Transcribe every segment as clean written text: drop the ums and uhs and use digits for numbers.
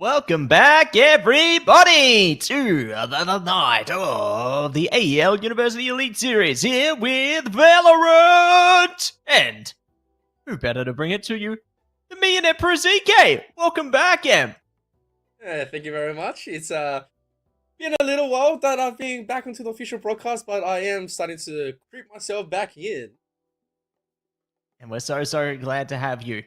Welcome back, everybody, to the night of the AEL University Elite Series here with VALORANT! And who better to bring it to you than me and Emperor ZK? Welcome back, Em! Thank you very much. It's been a little while that I've been back into the official broadcast, but I am starting to creep myself back in. And we're so glad to have you.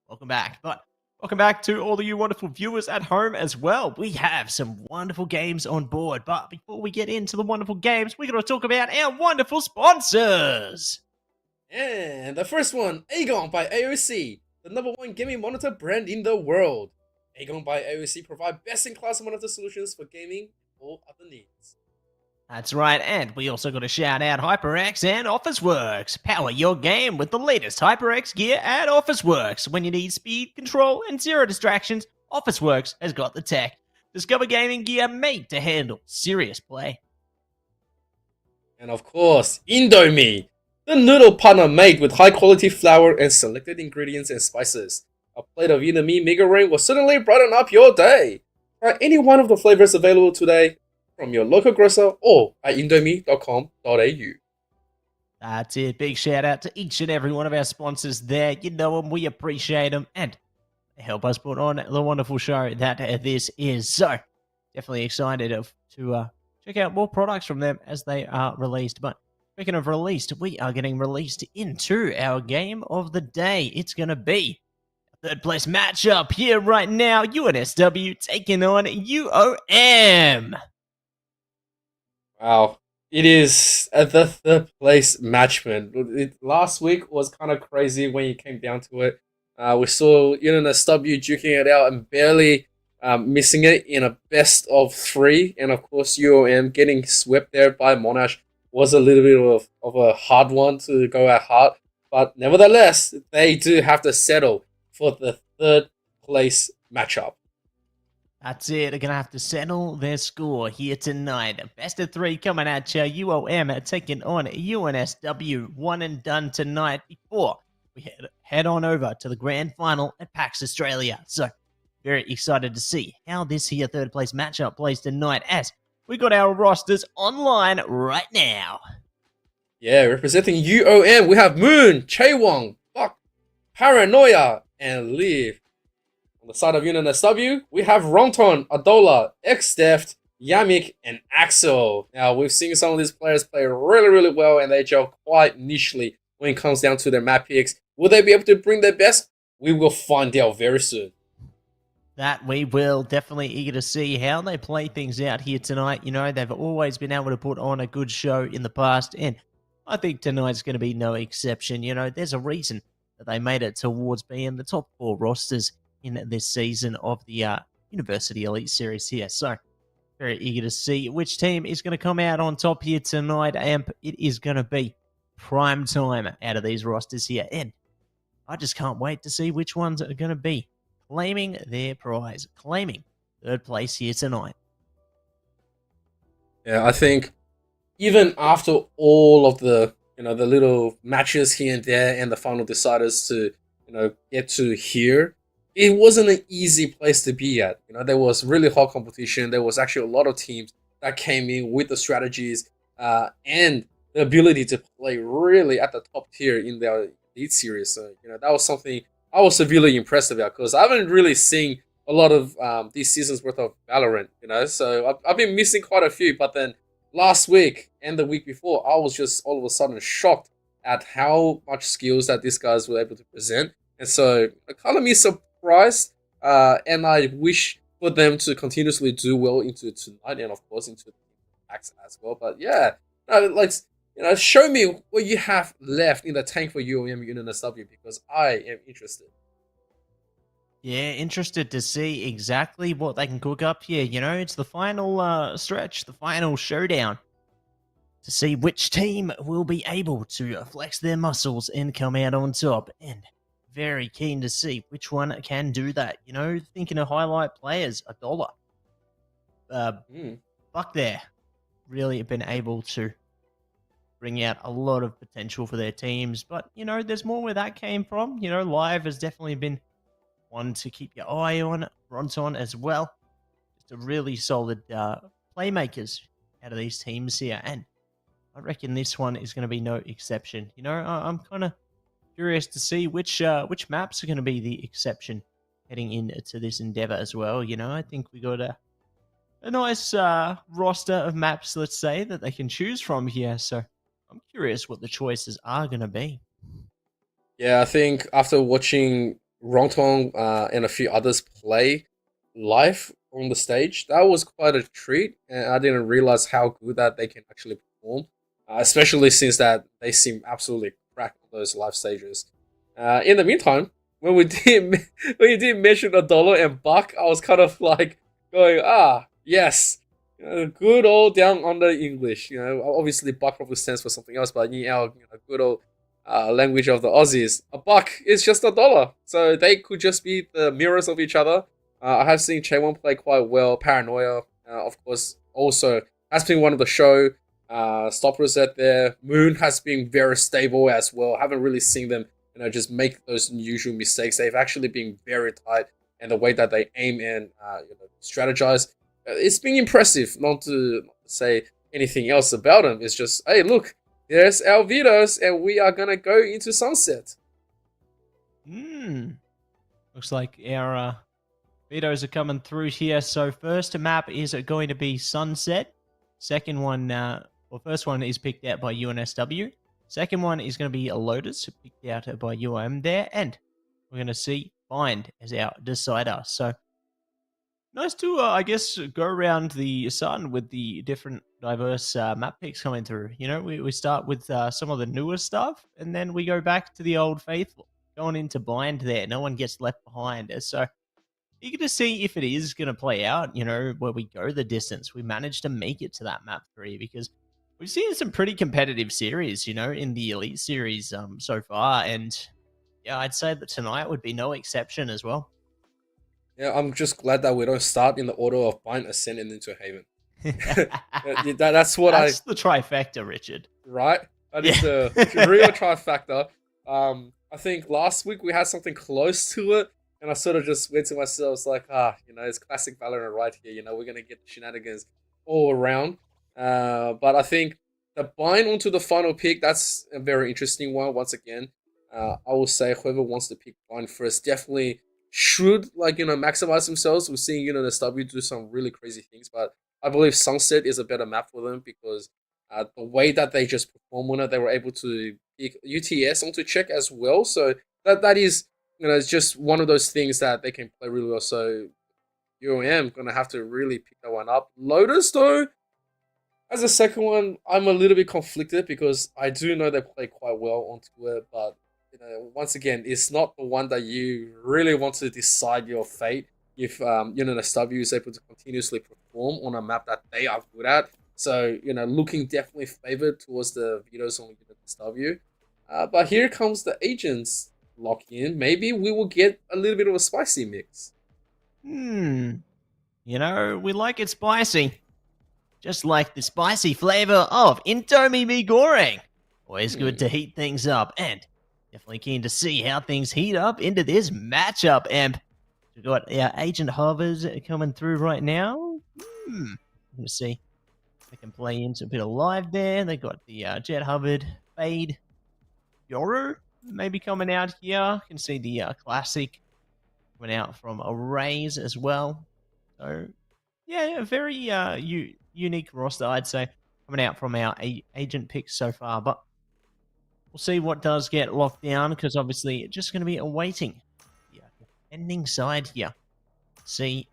Welcome back. But welcome back to all of you wonderful viewers at home as well. We have some wonderful games on board. But before we get into the wonderful games, we're going to talk about our wonderful sponsors. And the first one, AGON by AOC, the #1 gaming monitor brand in the world. AGON by AOC provide best-in-class monitor solutions for gaming and all other needs. That's right, and we also got to shout out HyperX and Officeworks. Power your game with the latest HyperX gear at Officeworks. When you need speed, control, and zero distractions, Officeworks has got the tech. Discover gaming gear made to handle serious play. And of course, Indomie, the noodle partner made with high-quality flour and selected ingredients and spices. A plate of Indomie Mega Rain will certainly brighten up your day. Try any one of the flavors available today from your local grocer or at indomie.com.au. That's it. Big shout out to each and every one of our sponsors there. You know them, we appreciate them, and they help us put on the wonderful show that this is. So, definitely excited to check out more products from them as they are released. But speaking of released, we are getting released into our game of the day. It's going to be a third place matchup here right now. UNSW taking on UOM. Wow, it is at the third place matchman. Last week was kind of crazy when it came down to it. We saw UNSW duking it out and barely missing it in a best of 3. And of course, UOM getting swept there by Monash was a little bit of a hard one to go at heart. But nevertheless, they do have to settle for the third place matchup. That's it. They're going to have to settle their score here tonight. Best of 3 coming at you. UOM taking on UNSW. One and done tonight before we head on over to the grand final at PAX Australia. So, very excited to see how this here third place matchup plays tonight as we got our rosters online right now. Yeah, representing UOM, we have Moon, Chaewon, Buck, Paranoia, and Liv. On the side of UNSW, we have Ronton, Adola, Xdeft, Yamik, and Axel. Now, we've seen some of these players play really well, and they gel quite nichely when it comes down to their map picks. Will they be able to bring their best? We will find out very soon. That we will. Definitely eager to see how they play things out here tonight. You know, they've always been able to put on a good show in the past, and I think tonight's going to be no exception. You know, there's a reason that they made it towards being the top 4 rosters in this season of the University Elite Series here. So, very eager to see which team is going to come out on top here tonight. And it is going to be prime time out of these rosters here. And I just can't wait to see which ones are going to be claiming their prize, claiming third place here tonight. Yeah, I think even after all of the the little matches here and there and the final deciders to get to here, it wasn't an easy place to be at. There was really hot competition. There was actually a lot of teams that came in with the strategies and the ability to play really at the top tier in their lead series. So, that was something I was severely impressed about because I haven't really seen a lot of these seasons worth of Valorant, So I've been missing quite a few, but then last week and the week before, I was just all of a sudden shocked at how much skills that these guys were able to present. And so it kind of me surprised, and I wish for them to continuously do well into tonight and of course into the packs as well. But yeah, show me what you have left in the tank for UOM UNSW because I am interested. Yeah, interested to see exactly what they can cook up here. It's the final stretch, the final showdown to see which team will be able to flex their muscles and come out on top. And very keen to see which one can do that. Thinking of highlight players, Adola. Buck there. Really been able to bring out a lot of potential for their teams. But, there's more where that came from. Live has definitely been one to keep your eye on. Ronton as well. Just a really solid playmakers out of these teams here, and I reckon this one is going to be no exception. You know, I'm kind of curious to see which maps are going to be the exception heading into this endeavor as well. You know, I think we got a nice roster of maps, let's say, that they can choose from here. So I'm curious what the choices are going to be. Yeah, I think after watching Rongtong and a few others play live on the stage, that was quite a treat, and I didn't realize how good that they can actually perform, especially since that they seem absolutely crack on those live stages. In the meantime, when we did when you did mention a dollar and buck, I was kind of like going, yes, good old down under English. You know, obviously buck probably stands for something else, but good old language of the Aussies. A buck is just a dollar, so they could just be the mirrors of each other. I have seen Chaewon play quite well. Paranoia, of course, also has been one of the show stoppers out there. Moon has been very stable as well. Haven't really seen them, just make those usual mistakes. They've actually been very tight, and the way that they aim and strategize, it's been impressive. Not to say anything else about them. It's just, hey, look, there's our Vitos, and we are gonna go into sunset. Looks like our Vetoes are coming through here. So first map is going to be Sunset. Second one, first one is picked out by UNSW. Second one is going to be a Lotus, picked out by UM there. And we're going to see Bind as our decider. So nice to, I guess, go around the sun with the different diverse map picks coming through. You know, we start with some of the newer stuff, and then we go back to the old faithful. Going into Bind there. No one gets left behind. So eager to see if it is going to play out, where we go the distance. We managed to make it to that map 3 because we've seen some pretty competitive series, in the Elite Series so far. And yeah, I'd say that tonight would be no exception as well. Yeah, I'm just glad that we don't start in the order of Bind, Ascent, and into Haven. That's the trifecta, Richard. Right? That is the real trifecta. I think last week we had something close to it, and I sort of just went to myself, like, it's classic Valorant right here. We're going to get the shenanigans all around. But I think the Bind onto the final pick, that's a very interesting one. Once again, I will say whoever wants to pick Bind first definitely should, maximize themselves. We're seeing, the SW do some really crazy things, but I believe Sunset is a better map for them because the way that they just perform on it, they were able to pick UTS onto check as well. So that is, it's just one of those things that they can play really well. So UOM going to have to really pick that one up. Lotus, though, as a second one, I'm a little bit conflicted because I do know they play quite well onto it, but once again, it's not the one that you really want to decide your fate if the SW is able to continuously perform on a map that they are good at. So, looking definitely favored towards the Vetoes on SW. But here comes the agents lock in. Maybe we will get a little bit of a spicy mix. We like it spicy. Just like the spicy flavor of Indomie mee goreng. Always good to heat things up, and definitely keen to see how things heat up into this matchup, Emp. We've got our Agent Hovers coming through right now. Let's see. They can play into a bit of live there. They got the Jet Hovered, Fade, Yoru maybe coming out here. You can see the Classic coming out from Arrays as well. So, yeah, a very unique roster, I'd say, coming out from our agent picks so far. But we'll see what does get locked down because obviously it's just going to be awaiting the ending side here. See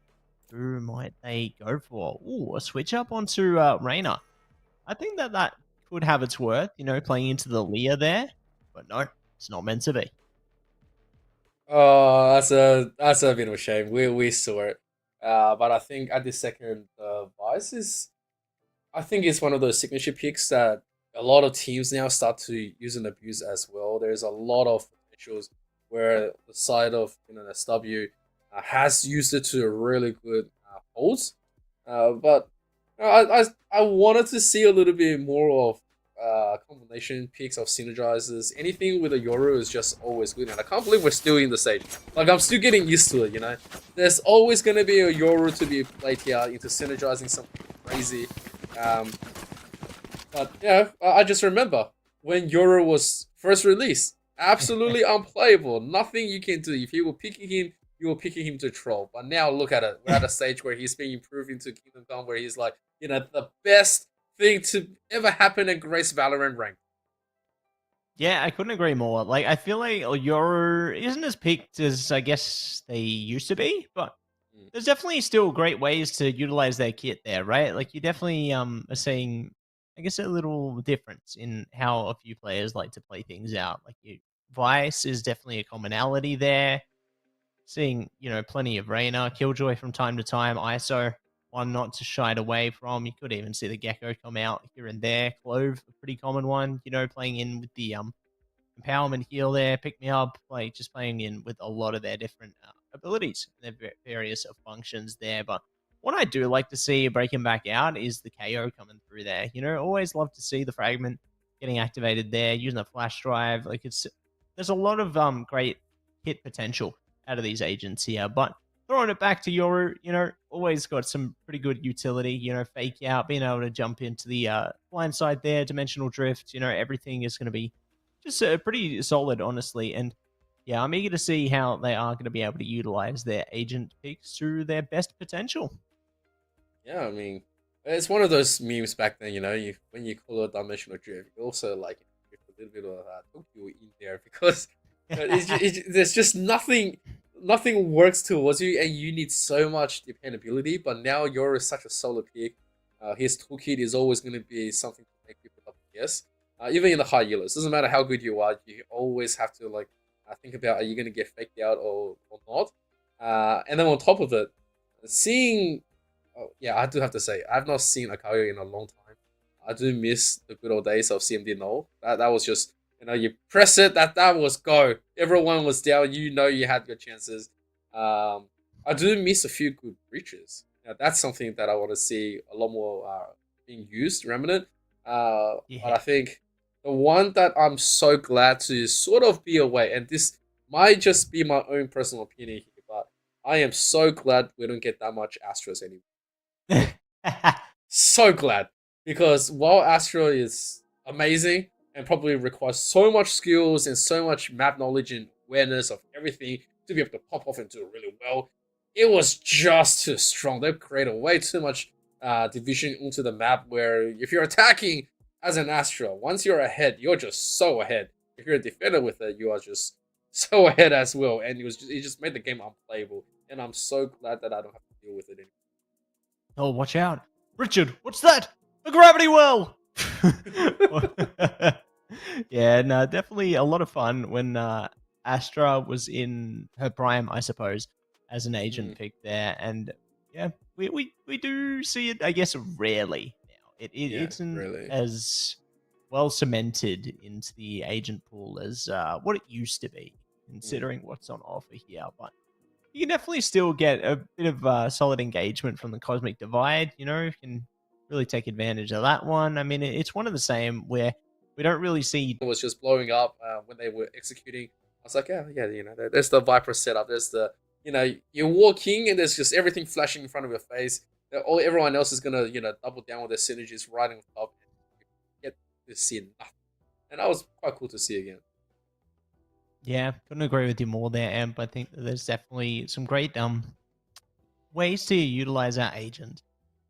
who might they go for. Ooh, a switch up onto Reyna. I think that could have its worth, playing into the Leah there. But no, it's not meant to be. Oh, that's a bit of a shame. We saw it. But I think at the second, Vice I think it's one of those signature picks that a lot of teams now start to use and abuse as well. There's a lot of potentials where the side of SW has used it to really good holds. But I wanted to see a little bit more of combination picks of synergizers. Anything with a Yoru is just always good, and I can't believe we're still in the stage. Like, I'm still getting used to it, you know? There's always going to be a Yoru to be played here into synergizing something crazy. But, yeah, I just remember when Yoru was first released. Absolutely unplayable. Nothing you can do. If you were picking him, you were picking him to troll. But now look at it. We're at a stage where he's being improved into Kingdom Come, where he's like, you know, the best thing to ever happen in Grace Valorant rank. Yeah, I couldn't agree more. Like, I feel like Yoru isn't as picked as I guess they used to be, but there's definitely still great ways to utilize their kit there, right? Like, you definitely are seeing, I guess, a little difference in how a few players like to play things out. Like, Vice is definitely a commonality there. Seeing, plenty of Reyna, Killjoy from time to time, ISO, one not to shy away from. You could even see the Gecko come out here and there. Clove, a pretty common one, playing in with the empowerment heal there, pick me up, like just playing in with a lot of their different abilities, their various functions there. But what I do like to see breaking back out is the KO coming through there. Always love to see the fragment getting activated there, using a flash drive. Like, there's a lot of great hit potential out of these agents here, but throwing it back to Yoru, always got some pretty good utility, fake out, being able to jump into the blind side there, dimensional drift, everything is going to be just pretty solid, honestly. And yeah, I'm eager to see how they are going to be able to utilize their agent picks to their best potential. Yeah, I mean, it's one of those memes back then, when you call it dimensional drift, you also like a little bit of Tokyo in there because there's just nothing works towards you, and you need so much dependability. But now Yoru is such a solid pick. His toolkit is always going to be something to make people up. Yes, even in the high elo, doesn't matter how good you are, you always have to think about, are you going to get faked out or not. And then on top of it, seeing, yeah, I do have to say, I've not seen Akayo in a long time. I do miss the good old days of CMD Null. That was just, you press it, that was go. Everyone was down, you had your chances. I do miss a few good breaches. That's something that I want to see a lot more being used, Remnant. But I think the one that I'm so glad to sort of be away, and this might just be my own personal opinion here, but I am so glad we don't get that much Astros anymore. So glad. Because while Astro is amazing and probably requires so much skills and so much map knowledge and awareness of everything to be able to pop off and do it really well, it was just too strong. They've created way too much division into the map, where if you're attacking as an Astro, once you're ahead, you're just so ahead. If you're a defender with it, you are just so ahead as well. And it just made the game unplayable. And I'm so glad that I don't have to deal with it anymore. Oh, watch out. Richard, what's that? A gravity well! Yeah, no, definitely a lot of fun when Astra was in her prime, I suppose, as an agent pick there. And yeah, we do see it, I guess, rarely now. It isn't really as well cemented into the agent pool as what it used to be, considering what's on offer here. But you can definitely still get a bit of solid engagement from the Cosmic Divide. You can really take advantage of that one. I mean, it's one of the same where we don't really see. It was just blowing up when they were executing. I was like, yeah, there's the Viper setup. There's the, you're walking and there's just everything flashing in front of your face. Everyone else is gonna, double down with their synergies right on top. Get to see nothing, and that was quite cool to see again. Yeah, couldn't agree with you more there, Amp. I think that there's definitely some great ways to utilize our agent.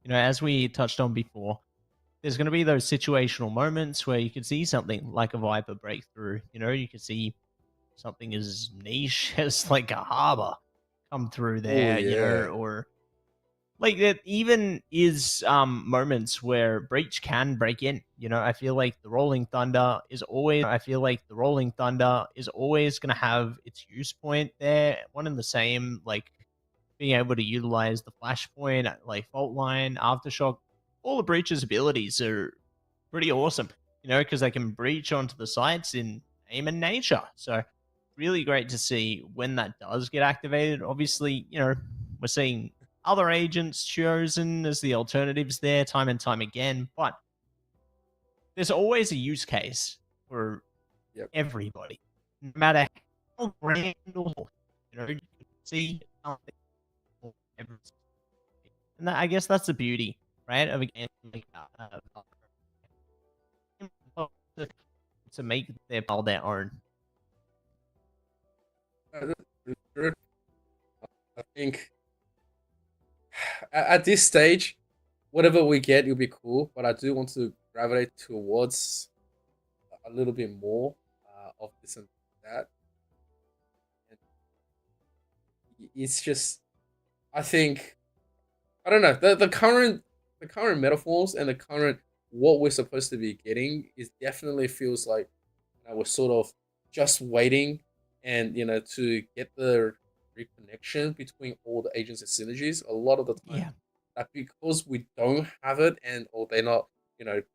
As we touched on before, there's going to be those situational moments where you can see something like a Viper breakthrough. You can see something as niche as like a harbor come through there, Ooh, yeah. Or like that even is moments where Breach can break in. I feel like the Rolling Thunder is always going to have its use point there. One and the same, like being able to utilize the Flashpoint, like Fault Line, Aftershock, all the Breach's abilities are pretty awesome, because they can breach onto the sites in aim and nature. So really great to see when that does get activated. Obviously, we're seeing other agents chosen as the alternatives there time and time again, but there's always a use case for everybody, no matter how grand or you know, you can see something for everyone. And I guess that's the beauty, right, of a game like to make their ball their own. I think at this stage, whatever we get, it'll be cool. But I do want to gravitate towards a little bit more of this and that. And it's just, I think, I don't know. The current metaphors and the current what we're supposed to be getting is definitely feels like we're sort of just waiting and to get the reconnection between all the agents and synergies. A lot of the time, that because we don't have it or they're not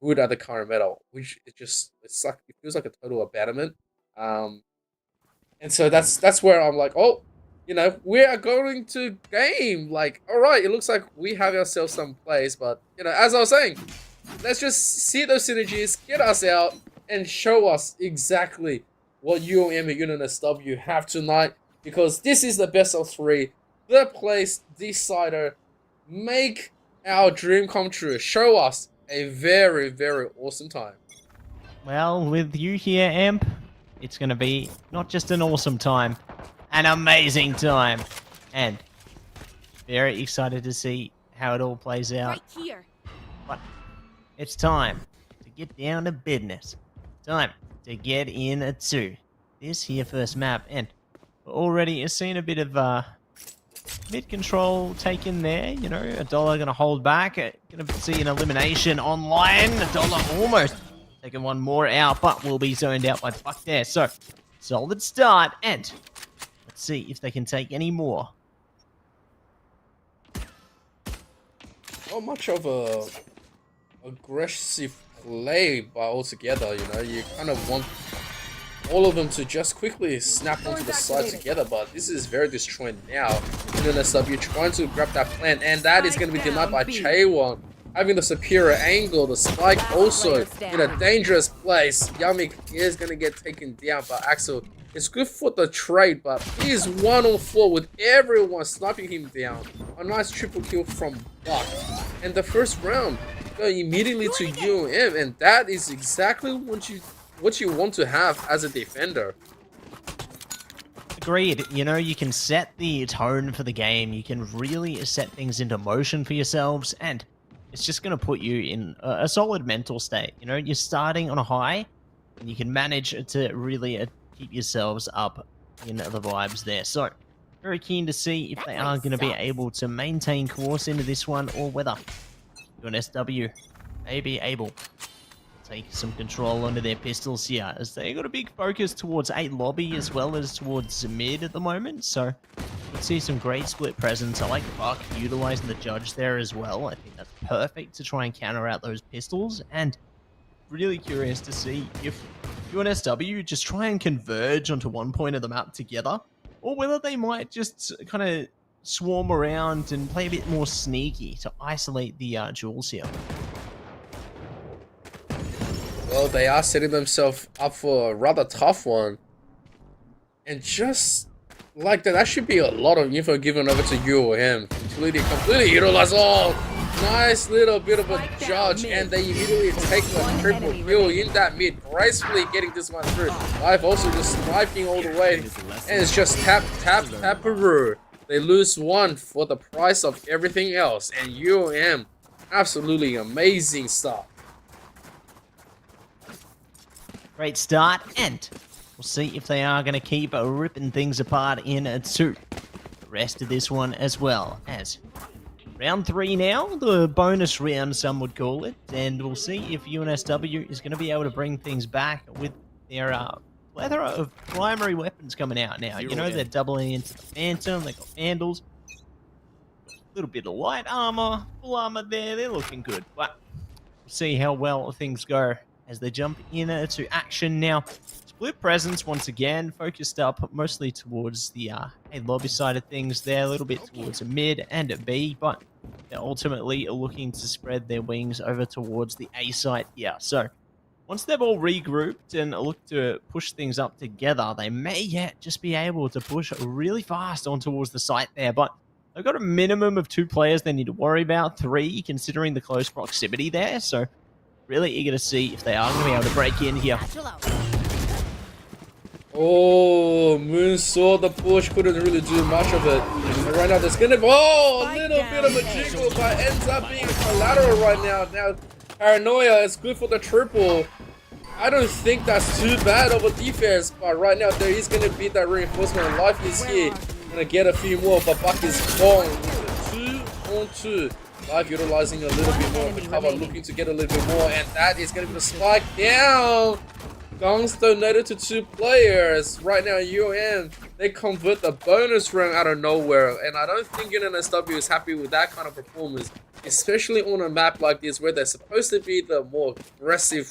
good at the current meta, which it feels like a total abandonment. And so that's where I'm like, oh, we are going to game. Like, all right, it looks like we have ourselves some plays, but as I was saying, let's just see those synergies, get us out, and show us exactly what UOM and UNSW have tonight, because this is the best of 3, the place decider. Make our dream come true. Show us a very, very awesome time. Well, with you here, Amp, it's going to be not just an awesome time, an amazing time. And very excited to see how it all plays out. Right here. But it's time to get down to business. Time to get into this here first map. And we're already seeing a bit of mid-control taken there. A dollar going to hold back. Going to see an elimination online. A dollar almost taking one more out, but will be zoned out by Buck there. So, solid start. And let's see if they can take any more. Not much of a aggressive play by altogether. You kind of want all of them to just quickly snap onto the side together, but this is very destroying now. UNSW trying to grab that plant, and that is going to be denied by Chaewon. Having the superior angle, the spike also in a dangerous place. Yamik is going to get taken down by Axel. It's good for the trade, but he is 1-on-4 with everyone sniping him down. A nice triple kill from Buck. And the first round immediately to UOM, and that is exactly what you want to have as a defender. Agreed. You can set the tone for the game. You can really set things into motion for yourselves, and it's just going to put you in a solid mental state. You're starting on a high, and you can manage to really keep yourselves up in the vibes there. So, very keen to see if they are going to be able to maintain course into this one, or whether UNSW may be able to take some control under their pistols here, as they got a big focus towards A lobby as well as towards mid at the moment. So, we'll see some great split presence. I like Buck utilizing the judge there as well. I think that's perfect to try and counter out those pistols, and really curious to see if UNSW just try and converge onto one point of the map together, or whether they might just kind of swarm around and play a bit more sneaky to isolate the jewels here. Well, they are setting themselves up for a rather tough one. And just like that should be a lot of info given over to you or him. Completely utilize all. Nice little bit of a judge, and they immediately take the triple kill in that mid, gracefully getting this one through. Life also just sniping all the way, and it's just tap-a-roo. They lose one for the price of everything else, and UOM, absolutely amazing stuff. Great start, and we'll see if they are going to keep ripping things apart in the rest of this one as well. As round 3 now, the bonus round some would call it, and we'll see if UNSW is going to be able to bring things back with their plethora of primary weapons coming out now. They're doubling into the Phantom, they've got Vandals, a little bit of light armor, full armor there, they're looking good, but we'll see how well things go as they jump into action now. Split presence once again, focused up mostly towards the A lobby side of things there, a little bit towards a mid and a B, but they're ultimately looking to spread their wings over towards the A site here. So, once they've all regrouped and look to push things up together, they may yet just be able to push really fast on towards the site there. But they've got a minimum of 2 players they need to worry about, 3 considering the close proximity there. So really eager to see if they are going to be able to break in here. Oh, Moon saw the push, couldn't really do much of it. And right now there's gonna be, a little bit of a jiggle, but ends up being collateral right now. Now, Paranoia is good for the triple. I don't think that's too bad of a defense, but right now there is gonna be that reinforcement. Life is here, gonna get a few more, but Buck is gone. 2-on-2. Life utilizing a little bit more of the cover, looking to get a little bit more, and that is gonna be the spike down. Guns donated to 2 players. Right now, UOM, they convert the bonus round out of nowhere. And I don't think UNSW is happy with that kind of performance. Especially on a map like this where they're supposed to be the more aggressive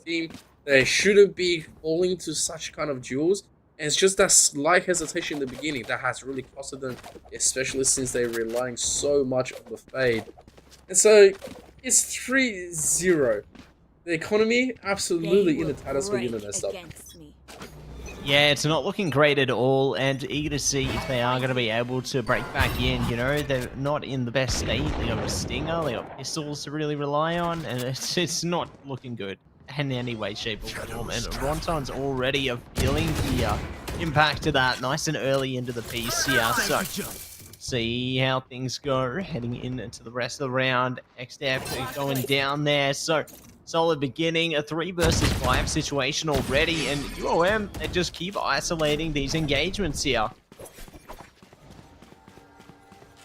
team. They shouldn't be falling to such kind of duels. And it's just that slight hesitation in the beginning that has really costed them. Especially since they're relying so much on the fade. And so, it's 3-0. The economy absolutely in the tatters for UNSW. Yeah, it's not looking great at all, and eager to see if they are going to be able to break back in. You know, they're not in the best state. They got a stinger, they got pistols to really rely on, and it's not looking good in any way, shape, or form. And Ronton's already feeling the impact of that nice and early into the piece here. So, see how things go heading into the rest of the round. XDF going down there. So, solid beginning, a 3 versus 5 situation already, and UOM, they just keep isolating these engagements here.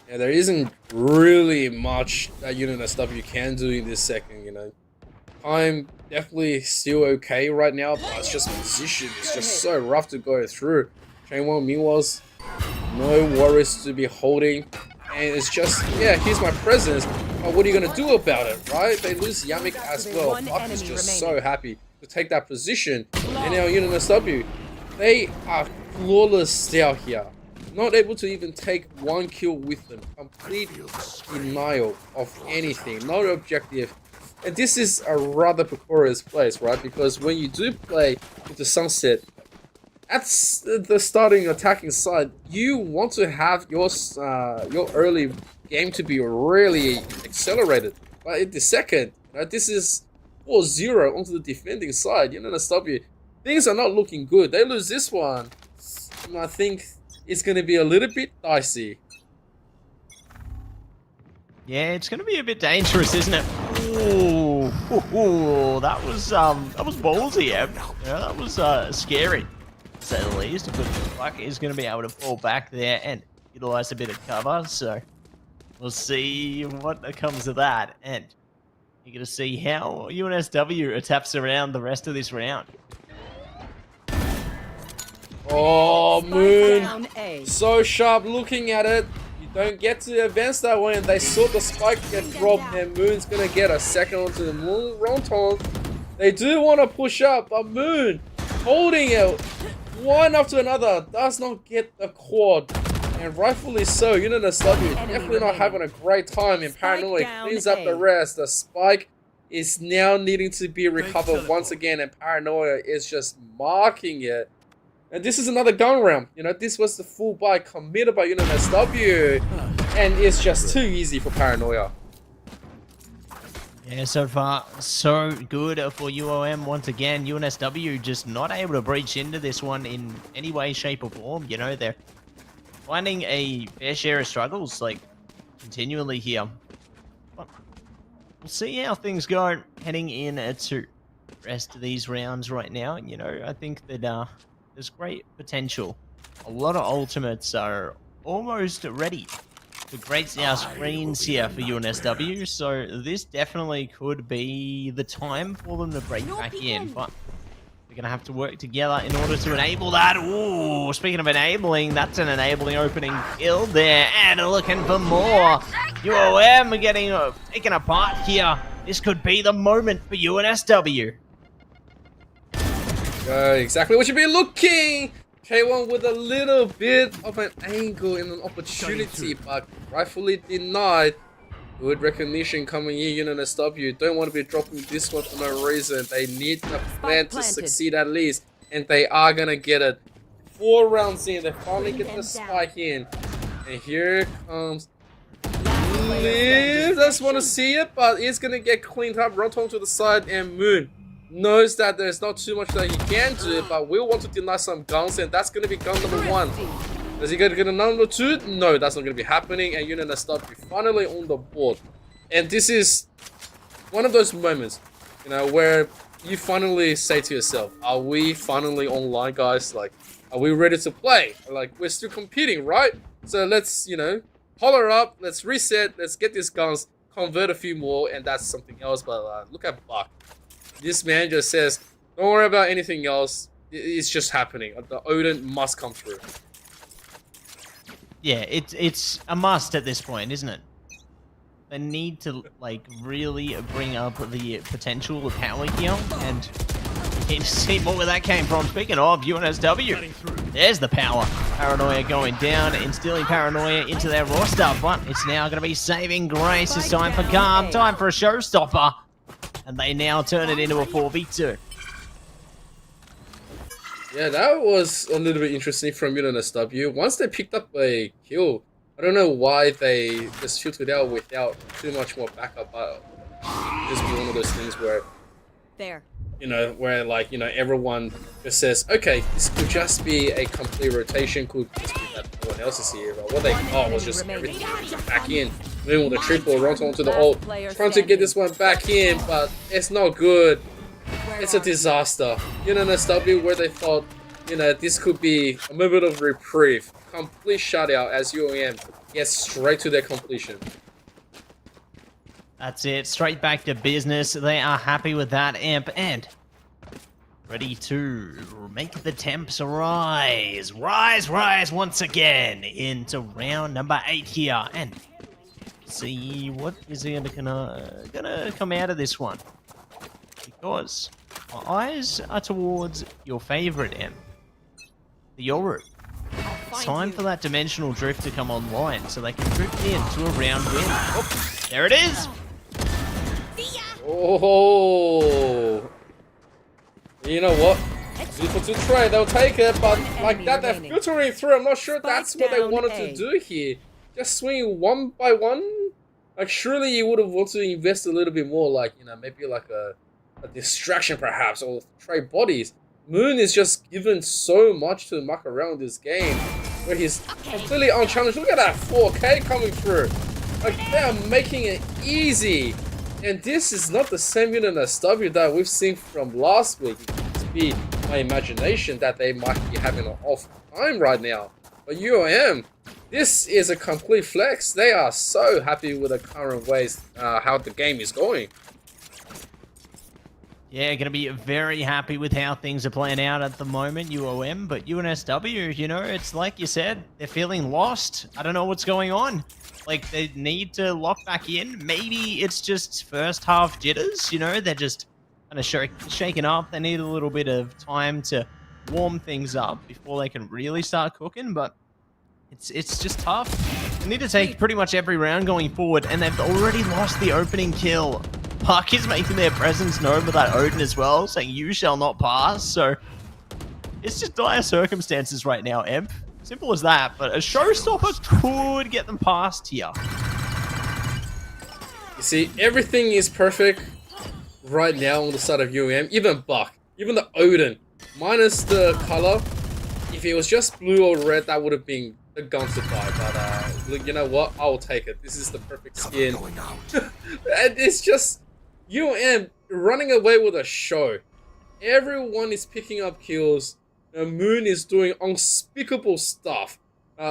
Yeah, there isn't really much that UNSW can do in this second, you know. I'm definitely still okay right now, but it's just position. It's just so rough to go through. Chain 1, meanwhile, no worries to be holding. And it's just, yeah, here's my presence. But what are you going to do about it, right? They lose Yamik as well. Buck is just so happy to take that position. And now UNSW, they are flawless out here. Not able to even take 1 kill with them. Complete denial of anything. No objective. And this is a rather precarious place, right? Because when you do play with the Sunset, at the starting attacking side, you want to have your early game to be really accelerated. But in the second, this is 4-0 onto the defending side. UNSW, things are not looking good. They lose this one, and I think it's going to be a little bit dicey. Yeah, it's going to be a bit dangerous, isn't it? Ooh, that was ballsy, yeah, that was scary, to say the least. But Buck is going to be able to fall back there and utilize a bit of cover, so we'll see what comes of that. And you're going to see how UNSW taps around the rest of this round. Oh, Moon, so sharp looking at it. Don't get to advance that way, and they saw the spike get dropped, and Moon's gonna get a second onto the Ronton. They do want to push up, but Moon holding it one after another does not get the quad, and rightfully so. UNSW definitely not having a great time, and Paranoia cleans up the rest. The spike is now needing to be recovered once again, and Paranoia is just marking it. And this is another gun round. This was the full buy committed by UNSW. And it's just too easy for Paranoia. Yeah, so far, so good for UOM once again. UNSW just not able to breach into this one in any way, shape, or form. They're finding a fair share of struggles, like, continually here. But we'll see how things go heading in to the rest of these rounds right now. I think that there's great potential. A lot of ultimates are almost ready to grace our screens here for UNSW, so this definitely could be the time for them to break back in, but they're going to have to work together in order to enable that. Ooh, speaking of enabling, that's an enabling opening kill there, and looking for more. UOM are getting taken apart here. This could be the moment for UNSW. Exactly what you've been looking. K1 with a little bit of an angle and an opportunity, but rightfully denied. Good recognition coming in, UNSW. Don't want to be dropping this one for no reason. They need the plan to succeed at least, and they are gonna get it. 4 rounds in, they finally get the spike in, and here comes Liz. Just want to see it, but it's gonna get cleaned up. Rotom to the side, and Moon knows that there's not too much that he can do, but will want to deny some guns, and that's gonna be gun number 1. Is he going to get a number 2? No, that's not going to be happening, and UNSW finally on the board. And this is one of those moments, where you finally say to yourself, are we finally online, guys? Like, are we ready to play? Like, we're still competing, right? So let's, holler up, let's reset, let's get these guns, convert a few more, and that's something else. But look at Buck. This man just says, don't worry about anything else. It's just happening. The Odin must come through. Yeah, it's a must at this point, isn't it? They need to, like, really bring up the potential of power here, and you need to see more where that came from. Speaking of UNSW, there's the power. Paranoia going down, instilling paranoia into their roster, but it's now going to be saving grace. It's time for calm, time for a showstopper, and they now turn it into a 4v2. Yeah, that was a little bit interesting from UNSW. Once they picked up a kill, I don't know why they just filtered out without too much more backup. But just be one of those things where, everyone just says, okay, this could just be a complete rotation, could just be that no one else is here. But what they got was just everything back in. Moving with the triple, runs onto the ult, trying to get this one back in, but it's not good. It's a disaster. UNSW, where they thought, this could be a moment of reprieve. Complete shutout as UOM gets straight to their completion. That's it. Straight back to business. They are happy with that, Amp, and ready to make the temps rise. Rise once again into round number 8 here. And see what is gonna come out of this one. Because my eyes are towards your favorite, M. The Yoru. It's time for that dimensional drift to come online so they can drift into a round win. Oh, there it is! Oh! You know what? People to try, they'll take it, but like that, they're filtering through. I'm not sure that's what they wanted to do here. Just swing one by one? Like, surely you would have wanted to invest a little bit more, like, maybe like a distraction perhaps, or trade bodies. Moon is just given so much to muck around this game, where he's completely unchallenged. Look at that 4K coming through. Like, they are making it easy. And this is not the same UNSW that we've seen from last week. It could be my imagination that they might be having an off time right now. But UOM, this is a complete flex. They are so happy with the current ways, how the game is going. Yeah, going to be very happy with how things are playing out at the moment, UOM. But UNSW, it's like you said, they're feeling lost. I don't know what's going on. Like, they need to lock back in. Maybe it's just first half jitters, they're just kind of shaken up. They need a little bit of time to warm things up before they can really start cooking. But it's just tough. They need to take pretty much every round going forward, and they've already lost the opening kill. Park is making their presence known with that Odin as well, saying you shall not pass. So it's just dire circumstances right now, Emp. Simple as that, but a showstopper could get them past here. You see, everything is perfect right now on the side of UM. Even Buck, even the Odin, minus the color. If it was just blue or red, that would have been the gun to buy. But look, you know what? I will take it. This is the perfect skin. And it's just UM running away with a show. Everyone is picking up kills. Moon is doing unspeakable stuff.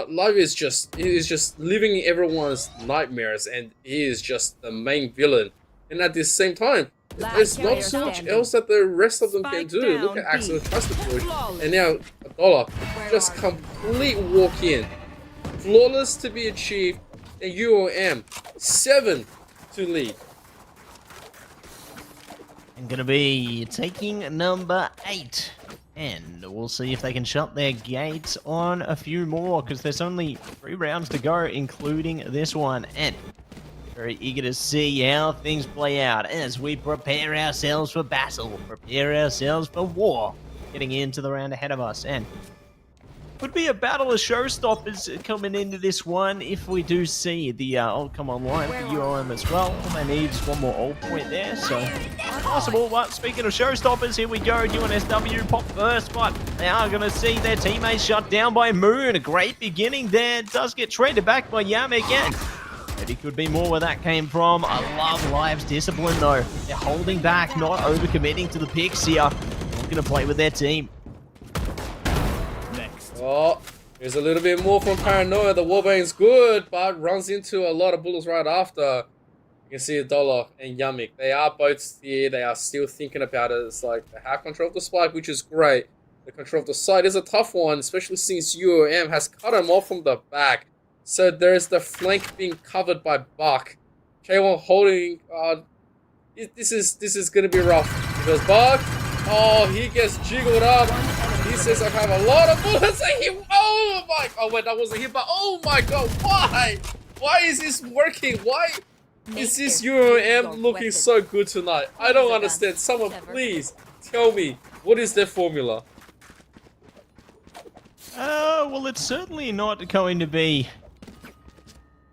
Live is just living everyone's nightmares, and he is just the main villain. And at the same time, there's not so much else that the rest of them can do. Look at Axel tries to push, and now $1 just complete walk in, flawless to be achieved, and UOM 7 to lead. And gonna be taking number 8. And we'll see if they can shut their gates on a few more, because there's only 3 rounds to go, including this one. And Very eager to see how things play out as we prepare ourselves for battle, prepare ourselves for war, getting into the round ahead of us. And could be a battle of showstoppers coming into this one if we do see the ult come online for UOM as well. All they need is one more ult point there, so possible. But speaking of showstoppers, here we go. UNSW pop first, but they are going to see their teammates shut down by Moon. A great beginning there. Does get traded back by Yamek, and maybe could be more where that came from. I love Live's discipline though. They're holding back, not overcommitting to the picks here. Looking to play with their team. Oh, there's a little bit more from Paranoia. The wallbang's good, but runs into a lot of bullets right after. You can see Dollar and Yamik. They are both here. They are still thinking about it. It's like they have control of the spike, which is great. The control of the side is a tough one, especially since UOM has cut him off from the back. So there's the flank being covered by Buck. K1 holding. This is gonna be rough because Buck. Oh, he gets jiggled up. He says, I have a lot of bullets at him. Oh my, oh wait, that wasn't him, but oh my god, why? Why is this working? Why is this UOM looking so good tonight? I don't understand. Someone please tell me, what is their formula? Well, it's certainly not going to be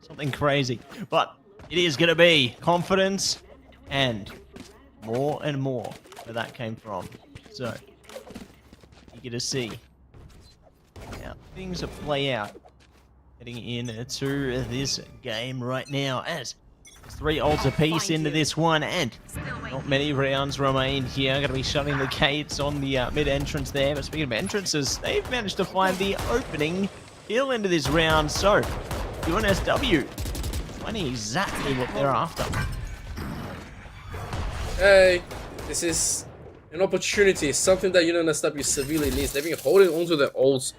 something crazy, but it is going to be confidence and more where that came from. So eager to see how things play out heading into this game right now, as there's 3 ults apiece into this one, and not many rounds remain here. Going to be shutting the gates on the mid entrance there. But speaking of entrances, they've managed to find the opening kill into this round. So UNSW finding exactly what they're after. Hey, this is an opportunity, something that UNSW severely needs. They've been holding onto their ults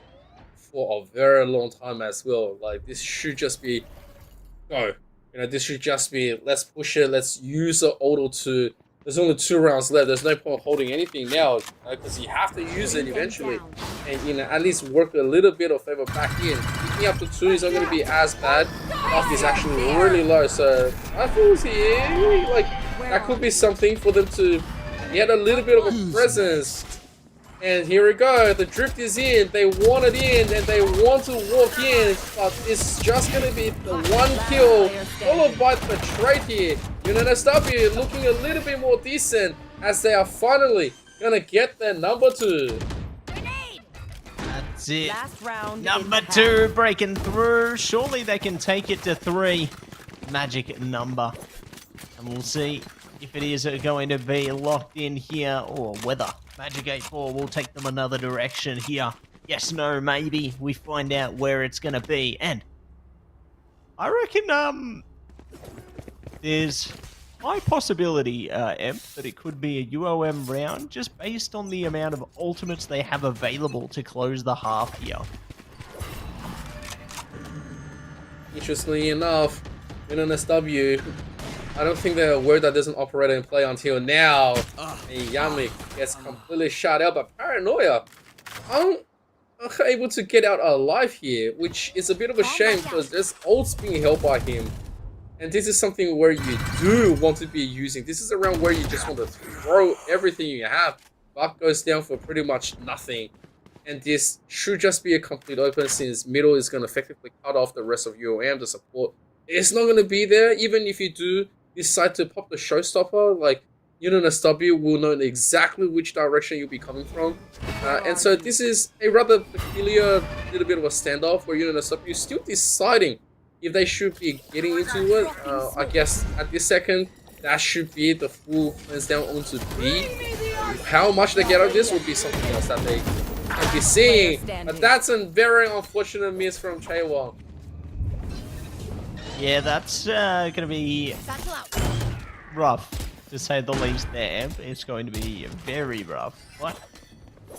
for a very long time as well. Like, this should just be go. You know, this should just be, let's push it, let's use the ult to. There's only 2 rounds left. There's no point holding anything now, because you have to use it eventually, and you know, at least work a little bit of favor back in. Picking up the 2 is not going to be as bad. Buff is actually really low, so I feel here like that could be something for them to get a little bit of a presence. And here we go, the drift is in, they want it in, and they want to walk in, but it's just going to be the 1 kill, followed by the trade here. UNSW looking a little bit more decent, as they are finally going to get their number 2. That's it. Number 2 breaking through. Surely they can take it to 3. Magic number. And we'll see if it is going to be locked in here, or whether Magic 8-4 will take them another direction here. Yes, no, maybe. We find out where it's going to be. And I reckon there's high possibility, Emp, that it could be a UOM round, just based on the amount of ultimates they have available to close the half here. Interestingly enough, UNSW, I don't think they're aware that there's an operator in play until now. And Yamik gets completely shut out, but Paranoia aren't able to get out alive here, which is a bit of a shame because there's ults being held by him. And this is something where you do want to be using. This is a round where you just want to throw everything you have. Buck goes down for pretty much nothing. And this should just be a complete open, since middle is going to effectively cut off the rest of UOM. The support is not going to be there. Even if you do decide to pop the showstopper, like, UNSW will know exactly which direction you'll be coming from. And so this is a rather peculiar little bit of a standoff where UNSW is still deciding if they should be getting into it. I guess at this second, that should be the full cleanse down onto B. How much they get out of this will be something else that they can be seeing. But that's a very unfortunate miss from Chaewon. Yeah, that's going to be rough, to say the least there. It's going to be very rough. But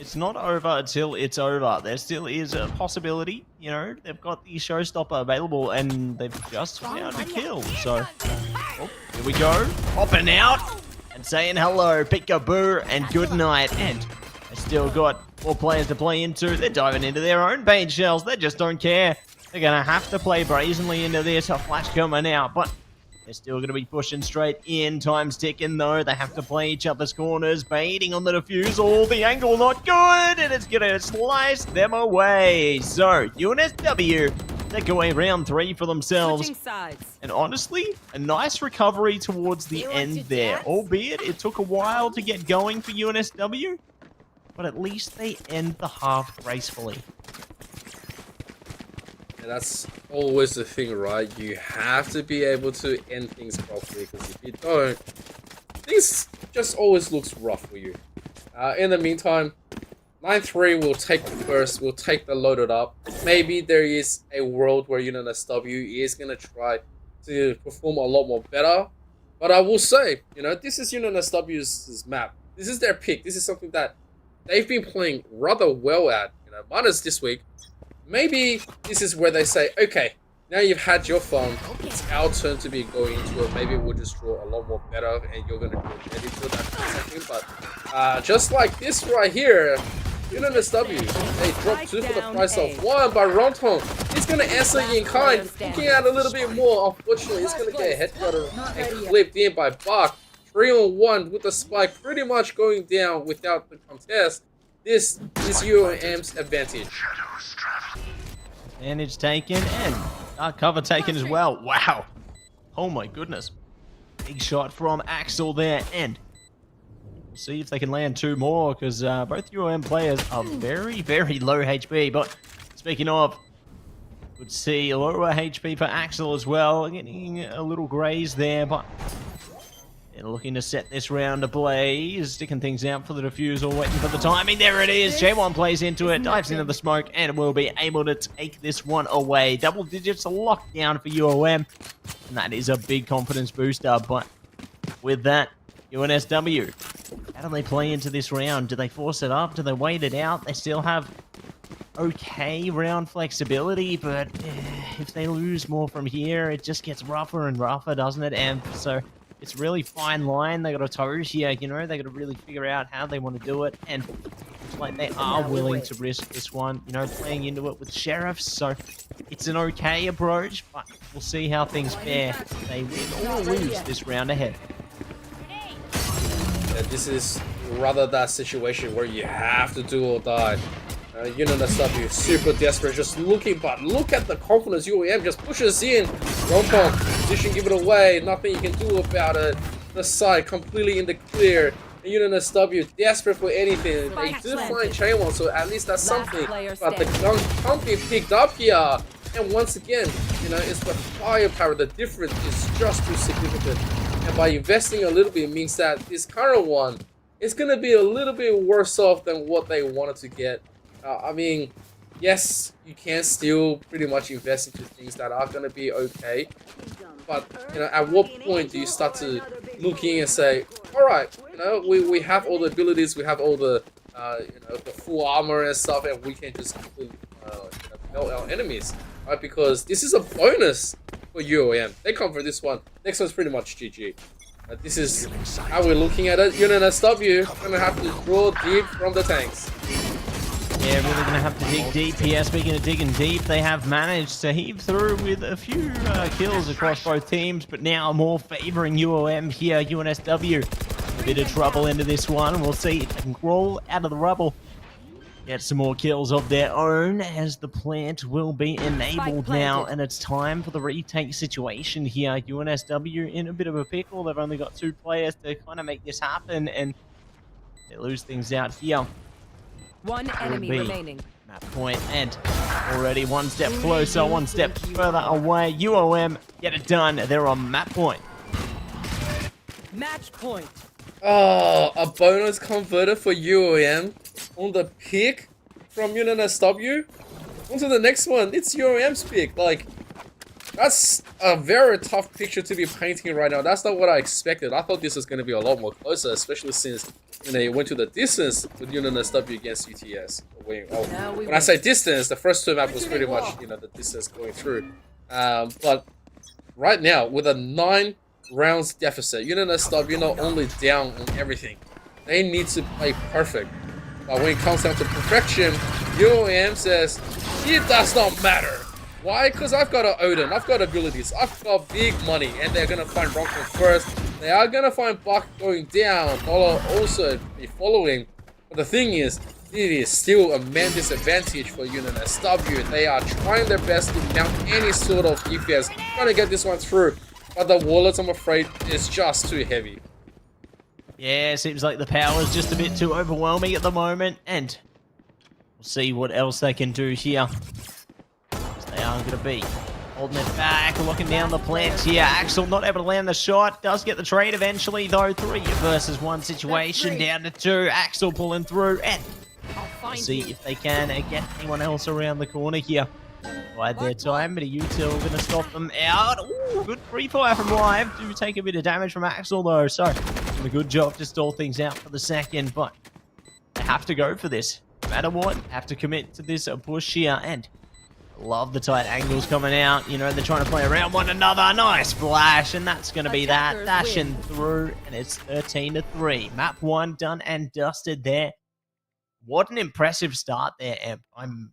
it's not over until it's over. There still is a possibility, you know, they've got the showstopper available and they've just found a kill. So, oh, here we go. Hopping out and saying hello, peekaboo and good night. And they still got 4 players to play into. They're diving into their own paint shells. They just don't care. They're going to have to play brazenly into this. A flash coming out, but They're still going to be pushing straight in. Time's ticking, though. They have to play each other's corners, baiting on the defusal. The angle not good, and it's going to slice them away. So, UNSW take away round 3 for themselves. And honestly, a nice recovery towards the end there. Albeit, it took a while to get going for UNSW, but at least they end the half gracefully. That's always the thing, right? You have to be able to end things properly, because if you don't, things just always looks rough for you. In the meantime, 9-3 will take the first, will take the loaded up. Maybe there is a world where UNSW is going to try to perform a lot more better. But I will say, this is UNSW's map. This is their pick. This is something that they've been playing rather well at, minus this week. Maybe this is where they say, okay, now you've had your fun, it's our turn to be going into it. Maybe we'll just draw a lot more better, and you're going to be ready for that second. But just like this right here, UNSW, they dropped 2 for the price of 1, but Ronton, he's going to answer in kind, looking at a little bit more. Unfortunately, he's going to get a headshot and clipped in by Bak. 3-on-1 with the spike pretty much going down without the contest. This is UOM's advantage. Advantage taken, and cover taken as well. Wow. Oh my goodness. Big shot from Axel there, and we'll see if they can land 2 more, because both UOM players are very, very low HP. But speaking of, would see lower HP for Axel as well, getting a little graze there, but they're looking to set this round ablaze, sticking things out for the defusal, waiting for the timing. There it is. J1 plays into it, dives into the smoke, and will be able to take this one away. Double digits locked down for UOM, and that is a big confidence booster. But with that, UNSW, how do they play into this round? Do they force it up? Do they wait it out? They still have okay round flexibility, but if they lose more from here, it just gets rougher and rougher, doesn't it? And so it's really fine line. They got a toe here, they got to really figure out how they want to do it, and it's like they are willing to risk this one, playing into it with sheriffs. So it's an okay approach, but we'll see how things fare. They win or lose this round ahead. Yeah, this is rather that situation where you have to do or die. UNSW super desperate, just looking, but look at the confidence. UOM just pushes in. Rompong, position, give it away. Nothing you can do about it. The side completely in the clear. And UNSW desperate for anything. They do find Chainwon, so at least that's something. But the gun can't be picked up here. And once again, it's the firepower. The difference is just too significant. And by investing a little bit means that this current one is going to be a little bit worse off than what they wanted to get. I mean, yes, you can still pretty much invest into things that are going to be okay. But, at what point do you start to look in and say, all right, we have all the abilities, we have all the, the full armor and stuff, and we can just completely melt our enemies, right? Because this is a bonus for UOM. They come for this one. Next one's pretty much GG. This is how we're looking at it. UNSW going to have to draw deep from the tanks. Yeah, really going to have to dig deep here. Speaking of digging deep, they have managed to heave through with a few kills across both teams, but now more favoring UOM here. UNSW, a bit of trouble into this one. We'll see if they can crawl out of the rubble, get some more kills of their own, as the plant will be enabled now, and it's time for the retake situation here. UNSW in a bit of a pickle. They've only got 2 players to kind of make this happen, and they lose things out here. 1 enemy remaining. Map point, and already 1 step closer, 1 step further away. UOM get it done. They're on map point. Match point. Oh, a bonus converter for UOM on the pick from UNSW. On to the next one. It's UOM's pick. Like, that's a very tough picture to be painting right now. That's not what I expected. I thought this was going to be a lot more closer, especially since it went to the distance with UNSW against UTS. When I say distance, the first 2 map was pretty much the distance going through. But right now, with a 9 rounds deficit, UNSW not only down on everything, they need to play perfect. But when it comes down to perfection, UOM says it does not matter. Why? Because I've got an Odin, I've got abilities, I've got big money, and they're gonna find Ronken first. They are gonna find Buck going down, Dollar also be following. But the thing is, it is still a man disadvantage for Unit SW. They are trying their best to mount any sort of defense, trying to get this one through. But the Warlords, I'm afraid, is just too heavy. Yeah, seems like the power is just a bit too overwhelming at the moment, and we'll see what else they can do here. They are going to be holding it back, locking down the plant here. Axel not able to land the shot. Does get the trade eventually, though. 3 versus 1 situation, down to 2. Axel pulling through, and we'll see if they can get anyone else around the corner here. By their time, but U2 going to stop them out. Ooh, good free fire from Live. Do take a bit of damage from Axel, though. So, doing a good job to stall things out for the second, but they have to go for this. No matter what, have to commit to this push here, and love the tight angles coming out. You know, they're trying to play around one another. Nice flash, and that's going to be that. Dashing through, and it's 13-3. Map 1 done and dusted there. What an impressive start there, Emp. I'm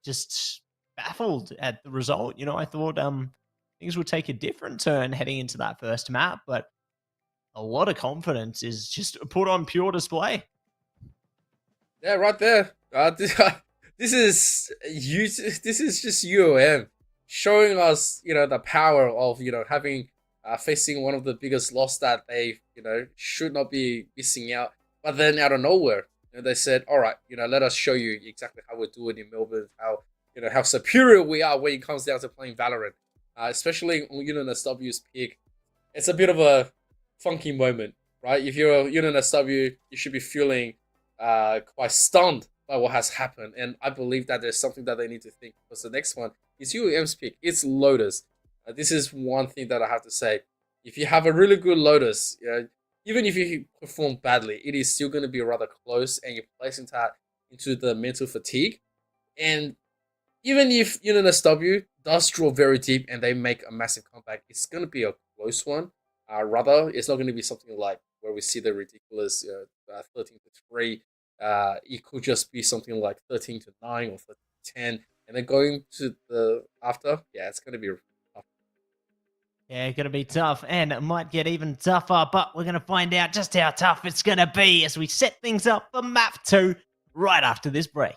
just baffled at the result. You know, I thought things would take a different turn heading into that first map, but a lot of confidence is just put on pure display. Yeah, right there. This is just UOM showing us, you know, the power of, you know, having facing one of the biggest loss that they, you know, should not be missing out. But then out of nowhere, you know, they said, all right, you know, let us show you exactly how we're doing in Melbourne, how, you know, how superior we are when it comes down to playing Valorant, especially on Unit SW's pick. It's a bit of a funky moment, right? If you're a Unit SW, you should be feeling quite stunned by what has happened, and I believe that there's something that they need to think, because the next one is UEM's pick. It's Lotus. This is one thing that I have to say. If you have a really good Lotus, you know, even if you perform badly, it is still going to be rather close, and you're placing that into the mental fatigue. And even if Unit SW does draw very deep and they make a massive comeback, it's going to be a close one. Rather, it's not going to be something like where we see the ridiculous 13-3. It could just be something like 13-9 or 13-10, and then going to the after, yeah, it's going to be tough. Yeah, going to be tough, and it might get even tougher, but we're going to find out just how tough it's going to be as we set things up for Map 2 right after this break.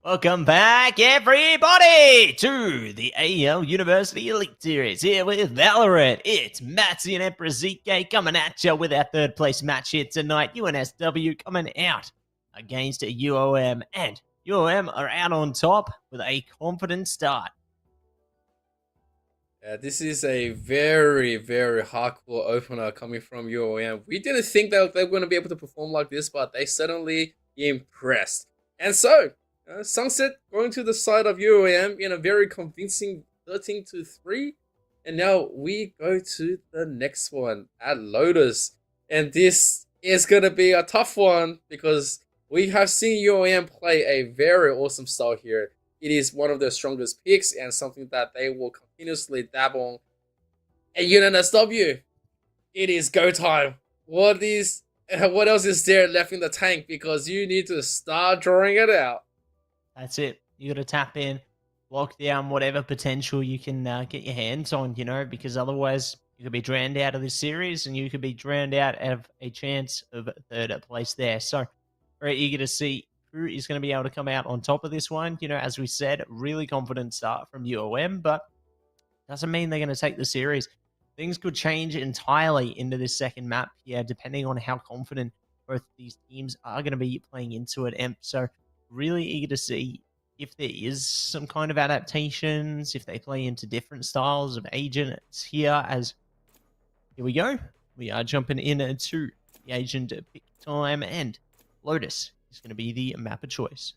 Welcome back, everybody, to the AEL University Elite Series here with Valorant. It's Matsy and Emperor ZK coming at you with our third place match here tonight. UNSW coming out against UOM, and UOM are out on top with a confident start. Yeah, this is a very, very hardcore opener coming from UOM. We didn't think that they were going to be able to perform like this, but they certainly impressed. And so, Sunset going to the side of UOM in a very convincing 13-3. And now we go to the next one at Lotus. And this is going to be a tough one because we have seen UOM play a very awesome style here. It is one of their strongest picks and something that they will continuously dab on. And UNSW, it is go time. What else is there left in the tank? Because you need to start drawing it out. That's it. You got to tap in, lock down whatever potential you can get your hands on, because otherwise you could be drowned out of this series and you could be drowned out of a chance of third place there. So very eager to see who is going to be able to come out on top of this one. As we said, really confident start from UOM, but doesn't mean they're going to take the series. Things could change entirely into this second map here, depending on how confident both these teams are going to be playing into it. So really eager to see if there is some kind of adaptations, if they play into different styles of agents here. As here we go, we are jumping into the agent pick time, and Lotus is going to be the map of choice.